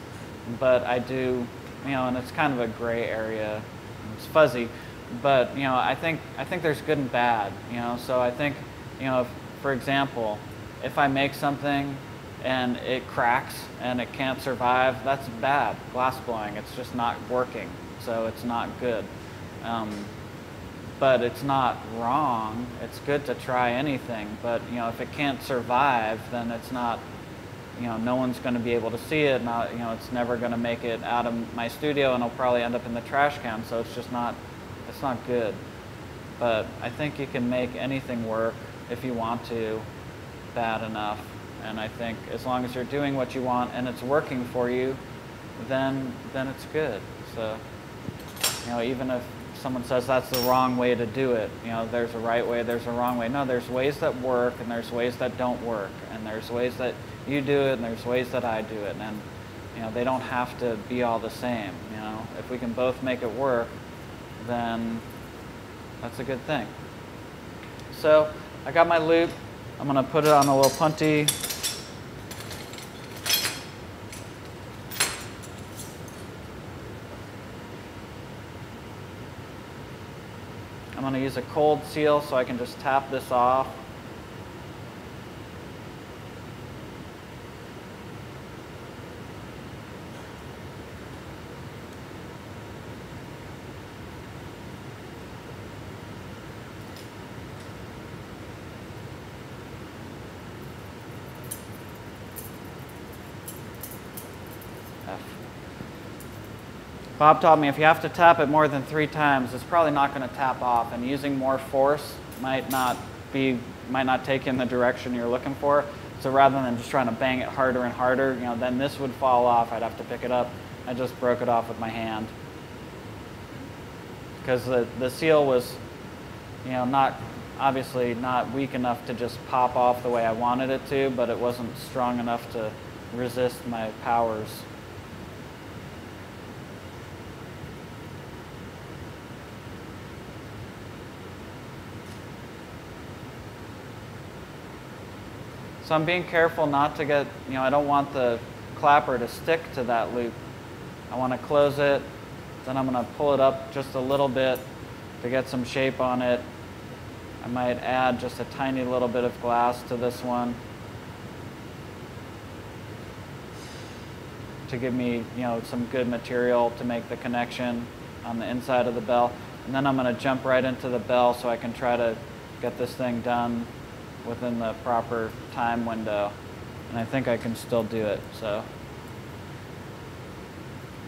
but I do, and it's kind of a gray area. It's fuzzy, but I think there's good and bad. So I think, if, for example, if I make something and it cracks and it can't survive, that's bad glass blowing. It's just not working, so it's not good. But it's not wrong. It's good to try anything, but if it can't survive, then it's not, no one's going to be able to see it. Not, it's never going to make it out of my studio, and it'll probably end up in the trash can. So it's just not, it's not good. But I think you can make anything work if you want to, bad enough. And I think as long as you're doing what you want and it's working for you, then it's good. So, even if someone says that's the wrong way to do it, there's a right way, there's a wrong way. No, there's ways that work, and there's ways that don't work, and there's ways that you do it, and there's ways that I do it, and they don't have to be all the same. If we can both make it work, then that's a good thing. So I got my loop. I'm going to put it on a little punty. I'm going to use a cold seal so I can just tap this off. Bob taught me if you have to tap it more than 3 times, it's probably not going to tap off, and using more force might not take you in the direction you're looking for. So rather than just trying to bang it harder and harder, then this would fall off. I'd have to pick it up. I just broke it off with my hand because the seal was, obviously not weak enough to just pop off the way I wanted it to, but it wasn't strong enough to resist my powers. So I'm being careful not to get, I don't want the clapper to stick to that loop. I want to close it, then I'm going to pull it up just a little bit to get some shape on it. I might add just a tiny little bit of glass to this one to give me, some good material to make the connection on the inside of the bell. And then I'm going to jump right into the bell so I can try to get this thing done within the proper time window, and I think I can still do it. So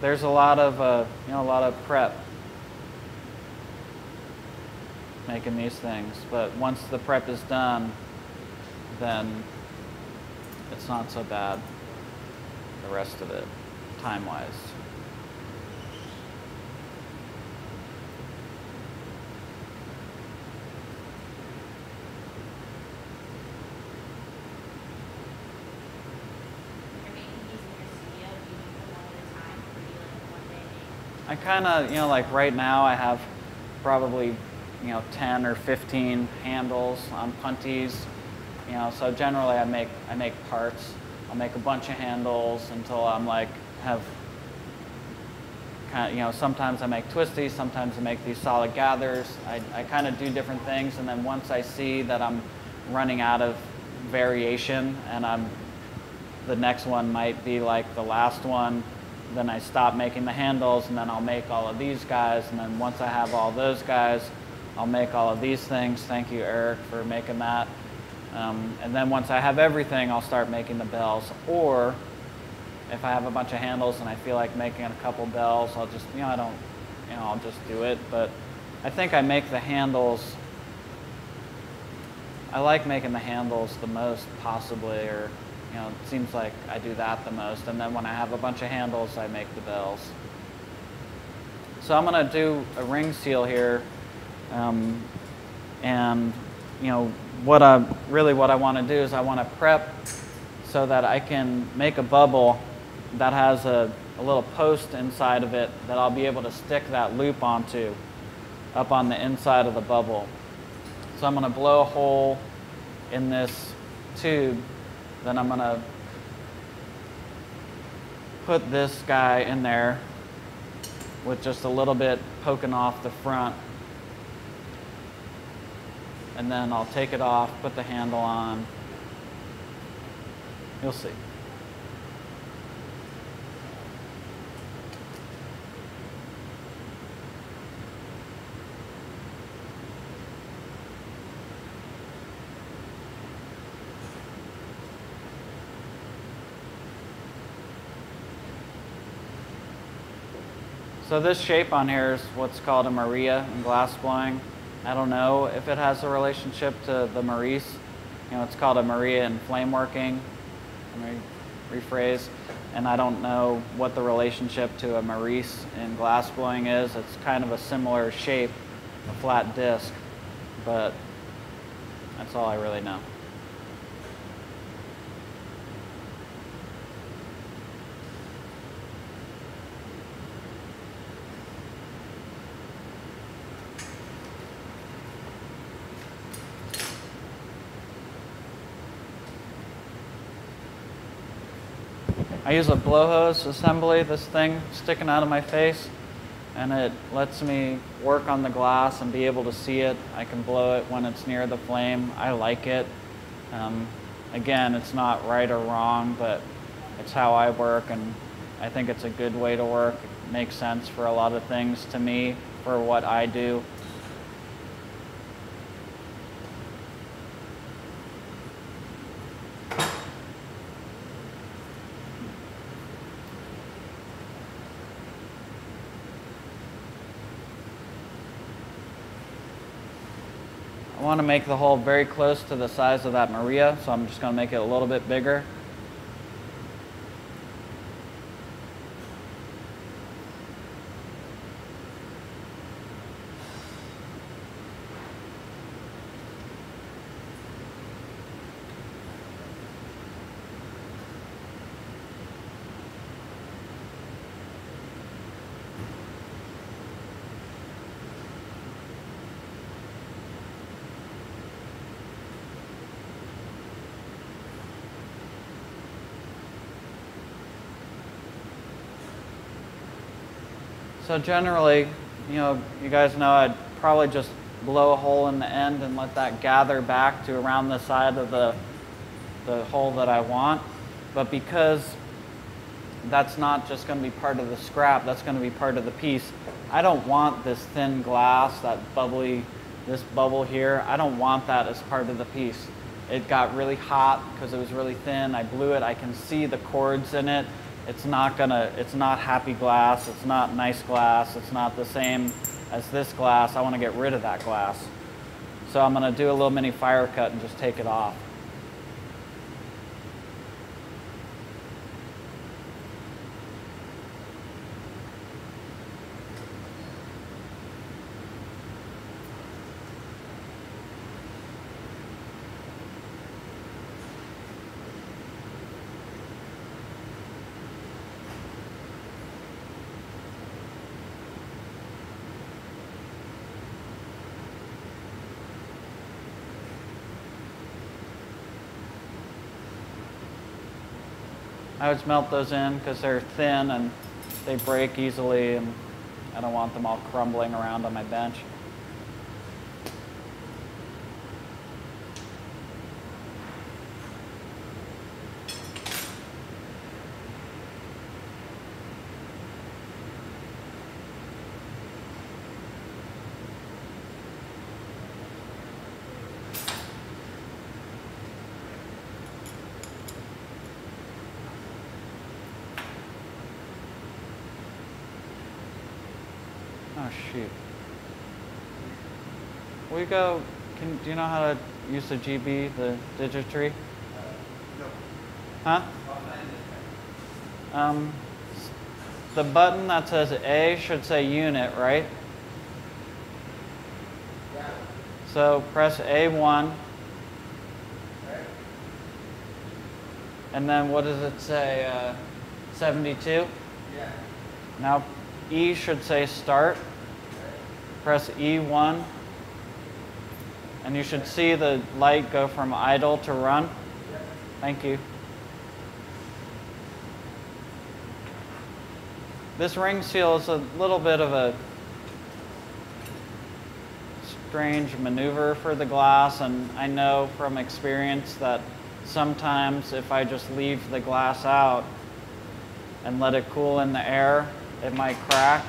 there's a lot of prep making these things. But once the prep is done, then it's not so bad, the rest of it, time-wise.
You're making these in your studio, do you make them one at a time, or do you like one day make?
I kind of, like right now I have probably, 10 or 15 handles on punties. So generally I make parts. I'll make a bunch of handles until I'm like sometimes I make twisties, sometimes I make these solid gathers. I kind of do different things, and then once I see that I'm running out of variation and the next one might be like the last one, then I stop making the handles, and then I'll make all of these guys, and then once I have all those guys, I'll make all of these things. Thank you, Eric, for making that. And then once I have everything, I'll start making the bells. Or if I have a bunch of handles and I feel like making a couple bells, I'll just, I'll just do it. But I think I make the handles, I like making the handles the most possibly, or it seems like I do that the most. And then when I have a bunch of handles, I make the bells. So I'm going to do a ring seal here. And what I want to do is I want to prep so that I can make a bubble that has a little post inside of it that I'll be able to stick that loop onto up on the inside of the bubble. So I'm going to blow a hole in this tube, then I'm going to put this guy in there with just a little bit poking off the front. And then I'll take it off, put the handle on. You'll see. So this shape on here is what's called a Maria in glass blowing. I don't know if it has a relationship to the Maurice. It's called a Maria in flameworking. Let me rephrase. And I don't know what the relationship to a Maurice in glass blowing is. It's kind of a similar shape, a flat disc, but that's all I really know. I use a blowhose assembly, this thing sticking out of my face, and it lets me work on the glass and be able to see it. I can blow it when it's near the flame. I like it. Again, it's not right or wrong, but it's how I work, and I think it's a good way to work. It makes sense for a lot of things to me for what I do. I want to make the hole very close to the size of that Maria, so I'm just going to make it a little bit bigger. So generally, you guys know I'd probably just blow a hole in the end and let that gather back to around the side of the hole that I want. But because that's not just going to be part of the scrap, that's going to be part of the piece, I don't want this thin glass, this bubble here, I don't want that as part of the piece. It got really hot because it was really thin. I blew it. I can see the cords in it. It's not happy glass. It's not nice glass. It's not the same as this glass. I want to get rid of that glass. So I'm going to do a little mini fire cut and just take it off. I always melt those in because they're thin and they break easily, and I don't want them all crumbling around on my bench. Oh shoot. Will you go, do you know how to use the GB, the digitry?
No.
Huh? The button that says A should say unit, right?
Yeah.
So press A1.
Right.
And then what does it say? 72?
Yeah.
Now E should say start. Press E1. And you should see the light go from idle to run. Thank you. This ring seal is a little bit of a strange maneuver for the glass, and I know from experience that sometimes if I just leave the glass out and let it cool in the air, it might crack,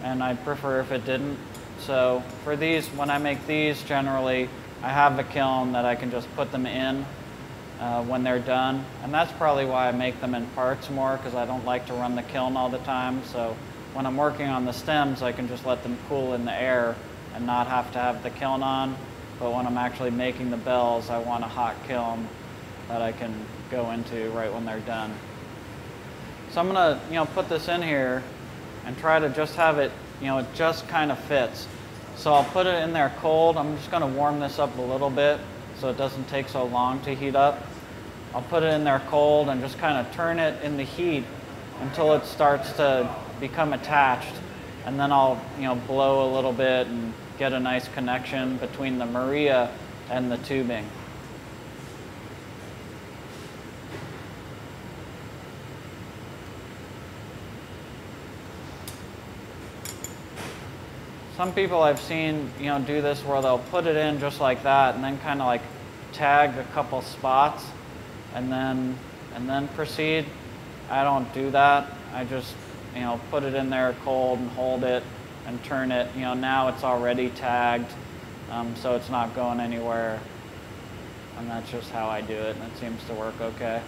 and I'd prefer if it didn't. So for these, when I make these, generally I have a kiln that I can just put them in when they're done. And that's probably why I make them in parts more, because I don't like to run the kiln all the time. So when I'm working on the stems, I can just let them cool in the air and not have to have the kiln on. But when I'm actually making the bells, I want a hot kiln that I can go into right when they're done. So I'm gonna, put this in here and try to just have it, it just kind of fits. So I'll put it in there cold. I'm just gonna warm this up a little bit so it doesn't take so long to heat up. I'll put it in there cold and just kind of turn it in the heat until it starts to become attached. And then I'll, blow a little bit and get a nice connection between the Maria and the tubing. Some people I've seen, do this where they'll put it in just like that and then kind of like tag a couple spots and then proceed. I don't do that. I just, put it in there cold and hold it and turn it. Now it's already tagged, so it's not going anywhere. And that's just how I do it, and it seems to work okay.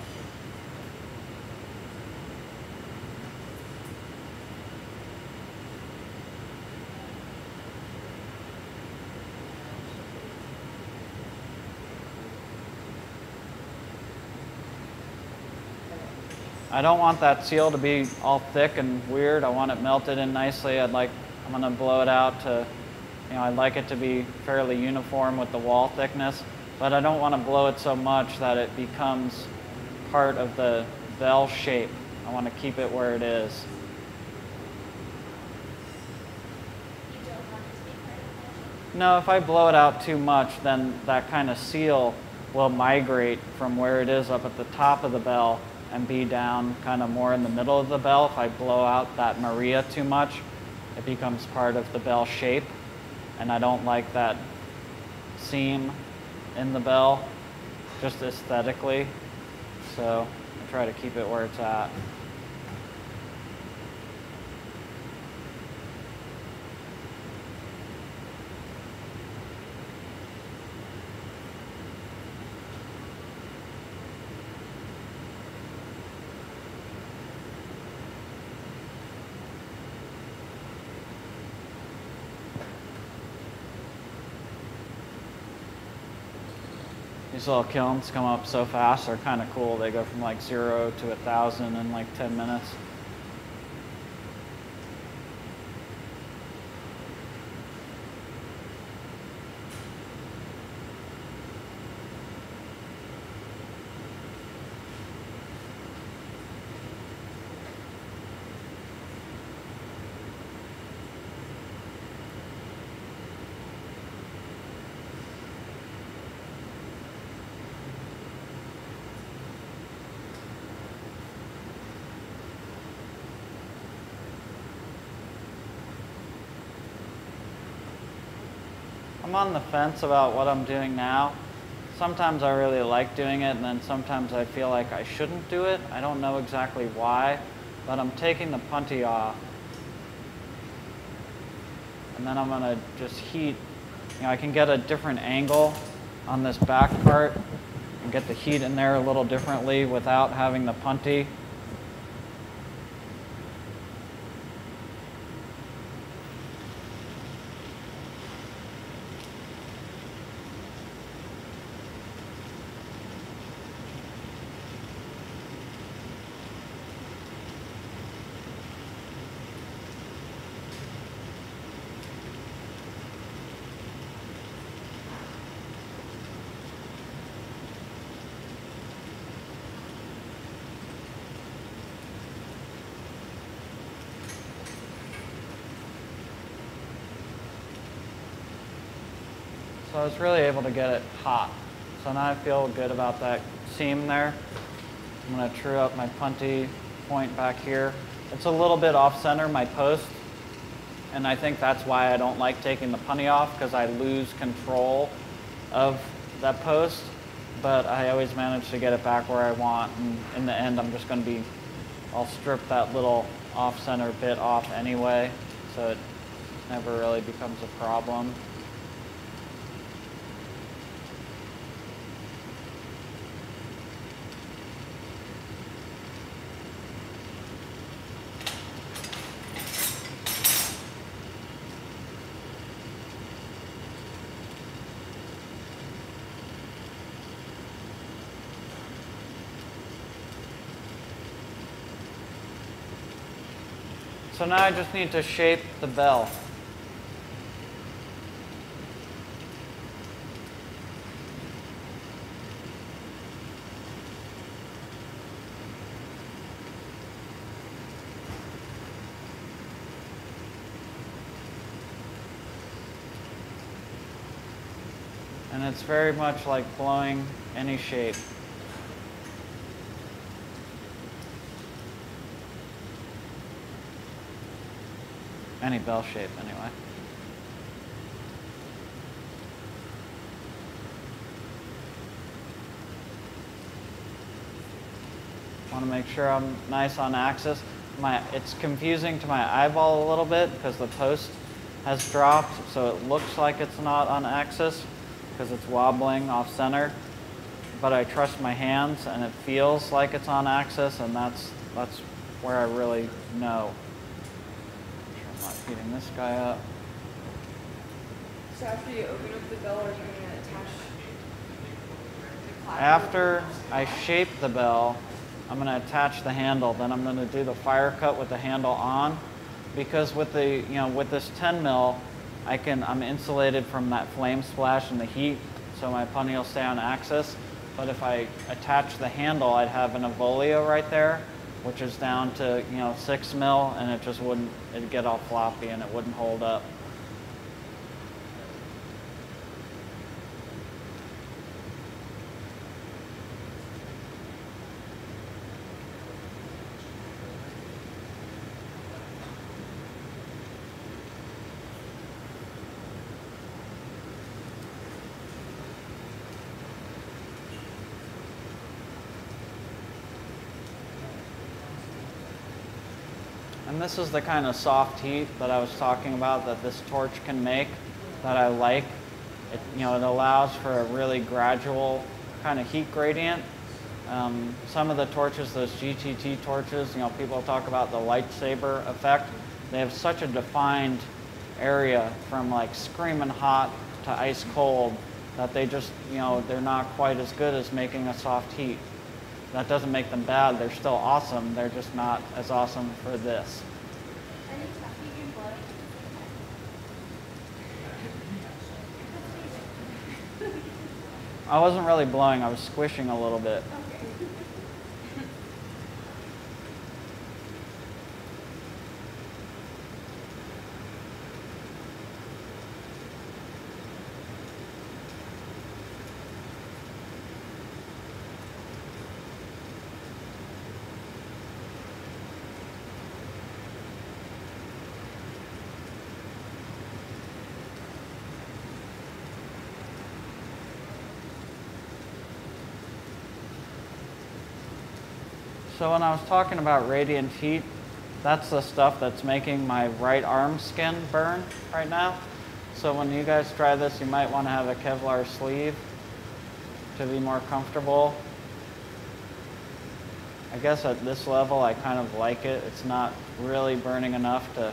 I don't want that seal to be all thick and weird. I want it melted in nicely. I'm gonna blow it out to, I'd like it to be fairly uniform with the wall thickness, but I don't want to blow it so much that it becomes part of the bell shape. I want to keep it where it is.
You don't want it to be part of the
No, if I blow it out too much, then that kind of seal will migrate from where it is up at the top of the bell and be down kind of more in the middle of the bell. If I blow out that Maria too much, it becomes part of the bell shape, and I don't like that seam in the bell, just aesthetically. So I try to keep it where it's at. These little kilns come up so fast, they're kind of cool. They go from like 0 to 1,000 in like 10 minutes. I'm on the fence about what I'm doing now. Sometimes I really like doing it, and then sometimes I feel like I shouldn't do it. I don't know exactly why, but I'm taking the puntee off. And then I'm gonna just heat, I can get a different angle on this back part and get the heat in there a little differently without having the puntee. So I was really able to get it hot. So now I feel good about that seam there. I'm going to true up my puntee point back here. It's a little bit off center, my post, and I think that's why I don't like taking the puntee off, because I lose control of that post, but I always manage to get it back where I want, and in the end I'll strip that little off center bit off anyway, so it never really becomes a problem. So now I just need to shape the bell. And it's very much like blowing any shape. Any bell shape, anyway. Want to make sure I'm nice on axis. It's confusing to my eyeball a little bit because the post has dropped, so it looks like it's not on axis because it's wobbling off center. But I trust my hands, and it feels like it's on axis, and that's where I really know. I'm not heating this guy up.
So after you open up the bell, are you going to attach the clapper?
After I shape the bell, I'm going to attach the handle. Then I'm going to do the fire cut with the handle on, because with the with this 10 mil, I'm insulated from that flame splash and the heat, so my puntee will stay on axis. But if I attach the handle, I'd have an Avolio right there, which is down to 6 mil, and it'd get all floppy and it wouldn't hold up. And this is the kind of soft heat that I was talking about that this torch can make that I like. It allows for a really gradual kind of heat gradient. Some of the torches, those GTT torches, people talk about the lightsaber effect. They have such a defined area from like screaming hot to ice cold that they just, they're not quite as good as making a soft heat. That doesn't make them bad. They're still awesome. They're just not as awesome for this.
Are you talking and blowing at the same time?
I wasn't really blowing. I was squishing a little bit.
Okay.
So when I was talking about radiant heat, that's the stuff that's making my right arm skin burn right now. So when you guys try this, you might want to have a Kevlar sleeve to be more comfortable. I guess at this level, I kind of like it. It's not really burning enough to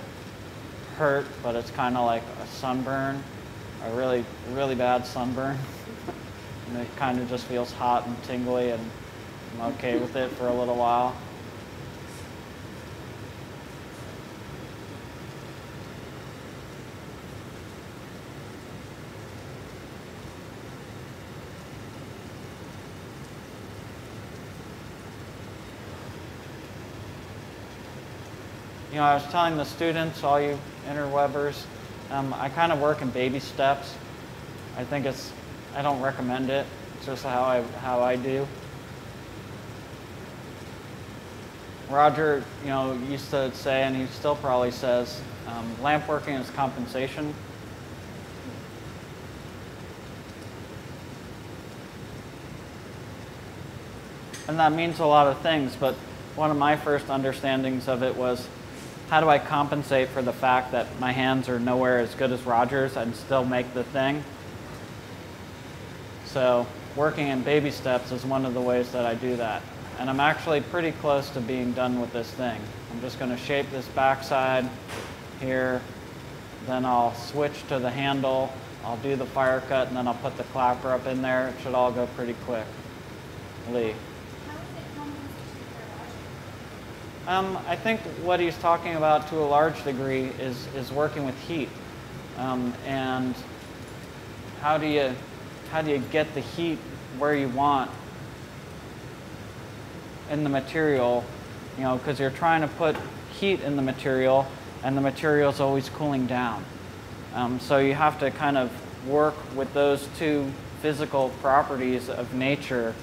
hurt, but it's kind of like a sunburn, a really, really bad sunburn. And it kind of just feels hot and tingly, and I'm okay with it for a little while. I was telling the students, all you interwebbers, I kind of work in baby steps. I don't recommend it. It's just how I do. Roger, used to say, and he still probably says, lamp working is compensation. And that means a lot of things, but one of my first understandings of it was, how do I compensate for the fact that my hands are nowhere as good as Roger's and still make the thing? So working in baby steps is one of the ways that I do that. And I'm actually pretty close to being done with this thing. I'm just going to shape this backside here, then I'll switch to the handle, I'll do the fire cut, and then I'll put the clapper up in there. It should all go pretty quick. Lee. I think what he's talking about to a large degree is working with heat, and how do you get the heat where you want in the material, because you're trying to put heat in the material, and the material is always cooling down. So you have to kind of work with those two physical properties of nature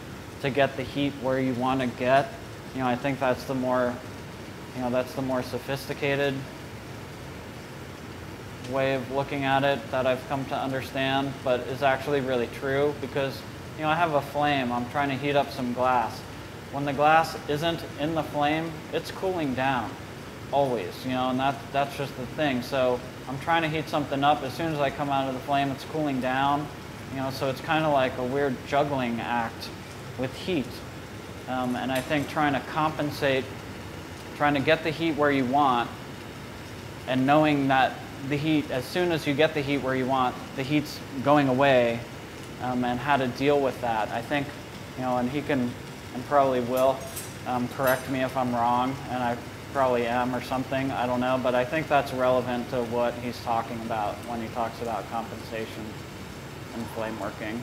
to get the heat where you want to get. I think that's the more sophisticated way of looking at it that I've come to understand, but is actually really true, because I have a flame. I'm trying to heat up some glass. When the glass isn't in the flame, it's cooling down always, and that's just the thing. So I'm trying to heat something up. As soon as I come out of the flame, it's cooling down, so it's kind of like a weird juggling act with heat. And I think trying to compensate, trying to get the heat where you want, and knowing that the heat, as soon as you get the heat where you want, the heat's going away, and how to deal with that. I think, and he can, and probably will, correct me if I'm wrong, and I probably am or something, I don't know, but I think that's relevant to what he's talking about when he talks about compensation and flame working.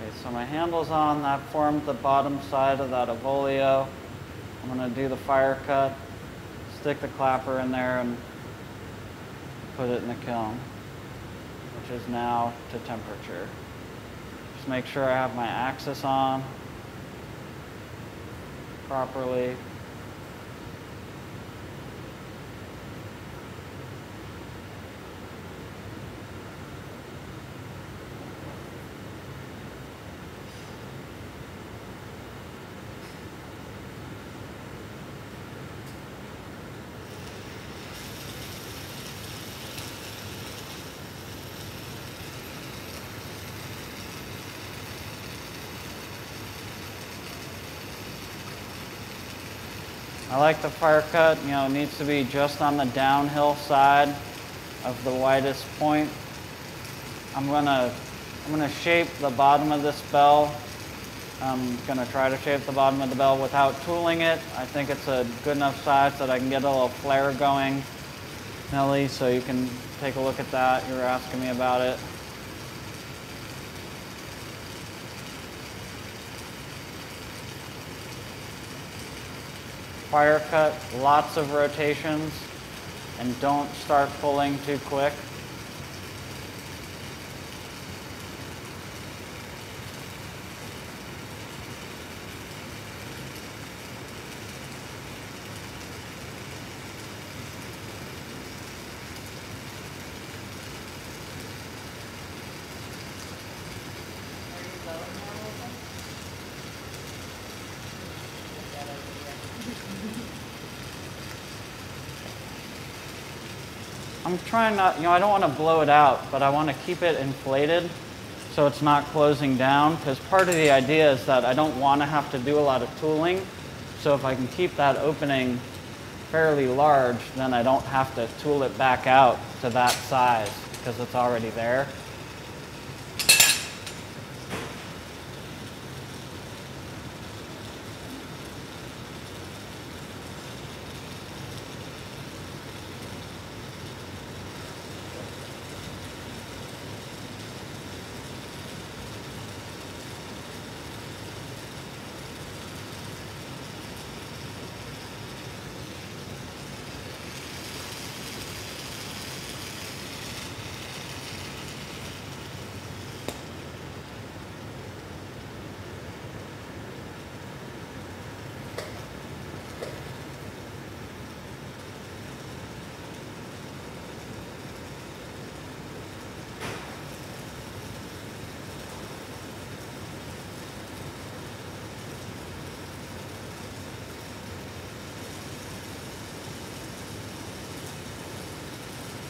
Okay, so my handle's on, that formed the bottom side of that Avolio. I'm going to do the fire cut, stick the clapper in there, and put it in the kiln, which is now to temperature. Just make sure I have my axis on properly. I like the fire cut, you know, it needs to be just on the downhill side of the widest point. I'm gonna shape the bottom of this bell. I'm gonna try to shape the bottom of the bell without tooling it. I think it's a good enough size that I can get a little flare going. Nelly, so you can take a look at that. You were asking me about it. Fire cut, lots of rotations, and don't start pulling too quick. I'm trying not, you know, I don't want to blow it out, but I want to keep it inflated so it's not closing down, because part of the idea is that I don't want to have to do a lot of tooling. So if I can keep that opening fairly large, then I don't have to tool it back out to that size because it's already there.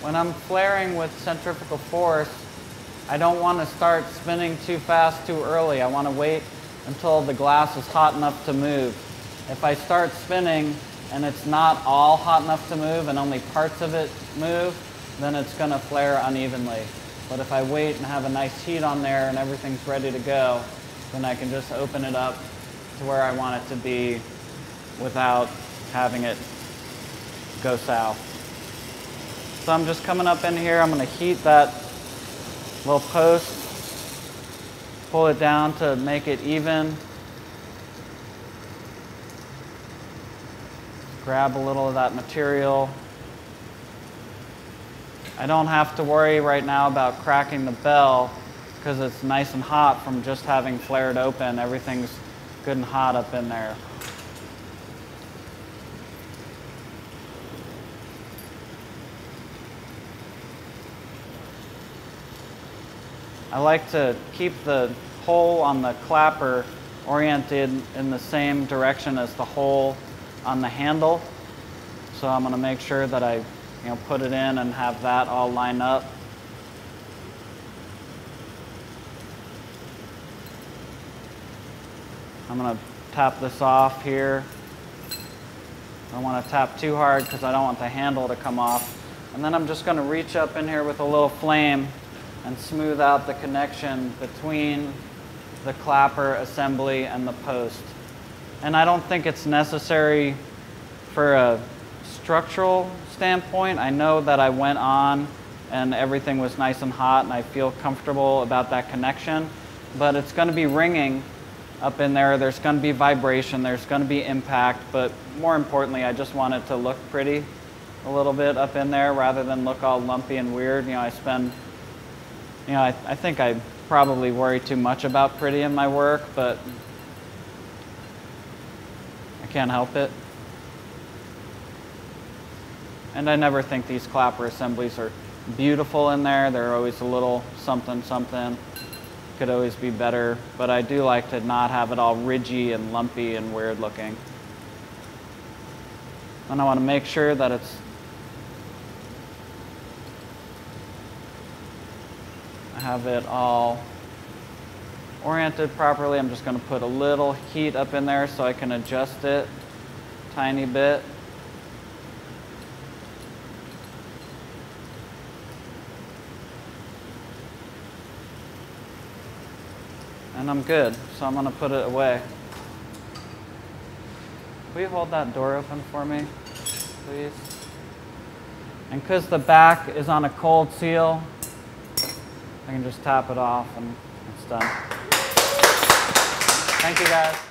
When I'm flaring with centrifugal force, I don't want to start spinning too fast too early. I want to wait until the glass is hot enough to move. If I start spinning and it's not all hot enough to move and only parts of it move, then it's going to flare unevenly. But if I wait and have a nice heat on there and everything's ready to go, then I can just open it up to where I want it to be without having it go south. So I'm just coming up in here, I'm going to heat that little post, pull it down to make it even. Grab a little of that material. I don't have to worry right now about cracking the bell because it's nice and hot from just having flared open. Everything's good and hot up in there. I like to keep the hole on the clapper oriented in the same direction as the hole on the handle. So I'm going to make sure that I put it in and have that all line up. I'm going to tap this off here. I don't want to tap too hard because I don't want the handle to come off. And then I'm just going to reach up in here with a little flame and smooth out the connection between the clapper assembly and the post. And I don't think it's necessary for a structural standpoint. I know that I went on and everything was nice and hot and I feel comfortable about that connection. but it's going to be ringing up in there. There's going to be vibration. There's going to be impact. But more importantly, I just want it to look pretty a little bit up in there rather than look all lumpy and weird. You know, I think I probably worry too much about pretty in my work, but I can't help it. And I never think these clapper assemblies are beautiful in there. They're always a little something, something. Could always be better, but I do like to not have it all ridgy and lumpy and weird looking. And I want to make sure that I have it all oriented properly. I'm just going to put a little heat up in there so I can adjust it a tiny bit. And I'm good, so I'm going to put it away. Will you hold that door open for me, please? And because the back is on a cold seal, I can just tap it off and it's done. Thank you, guys.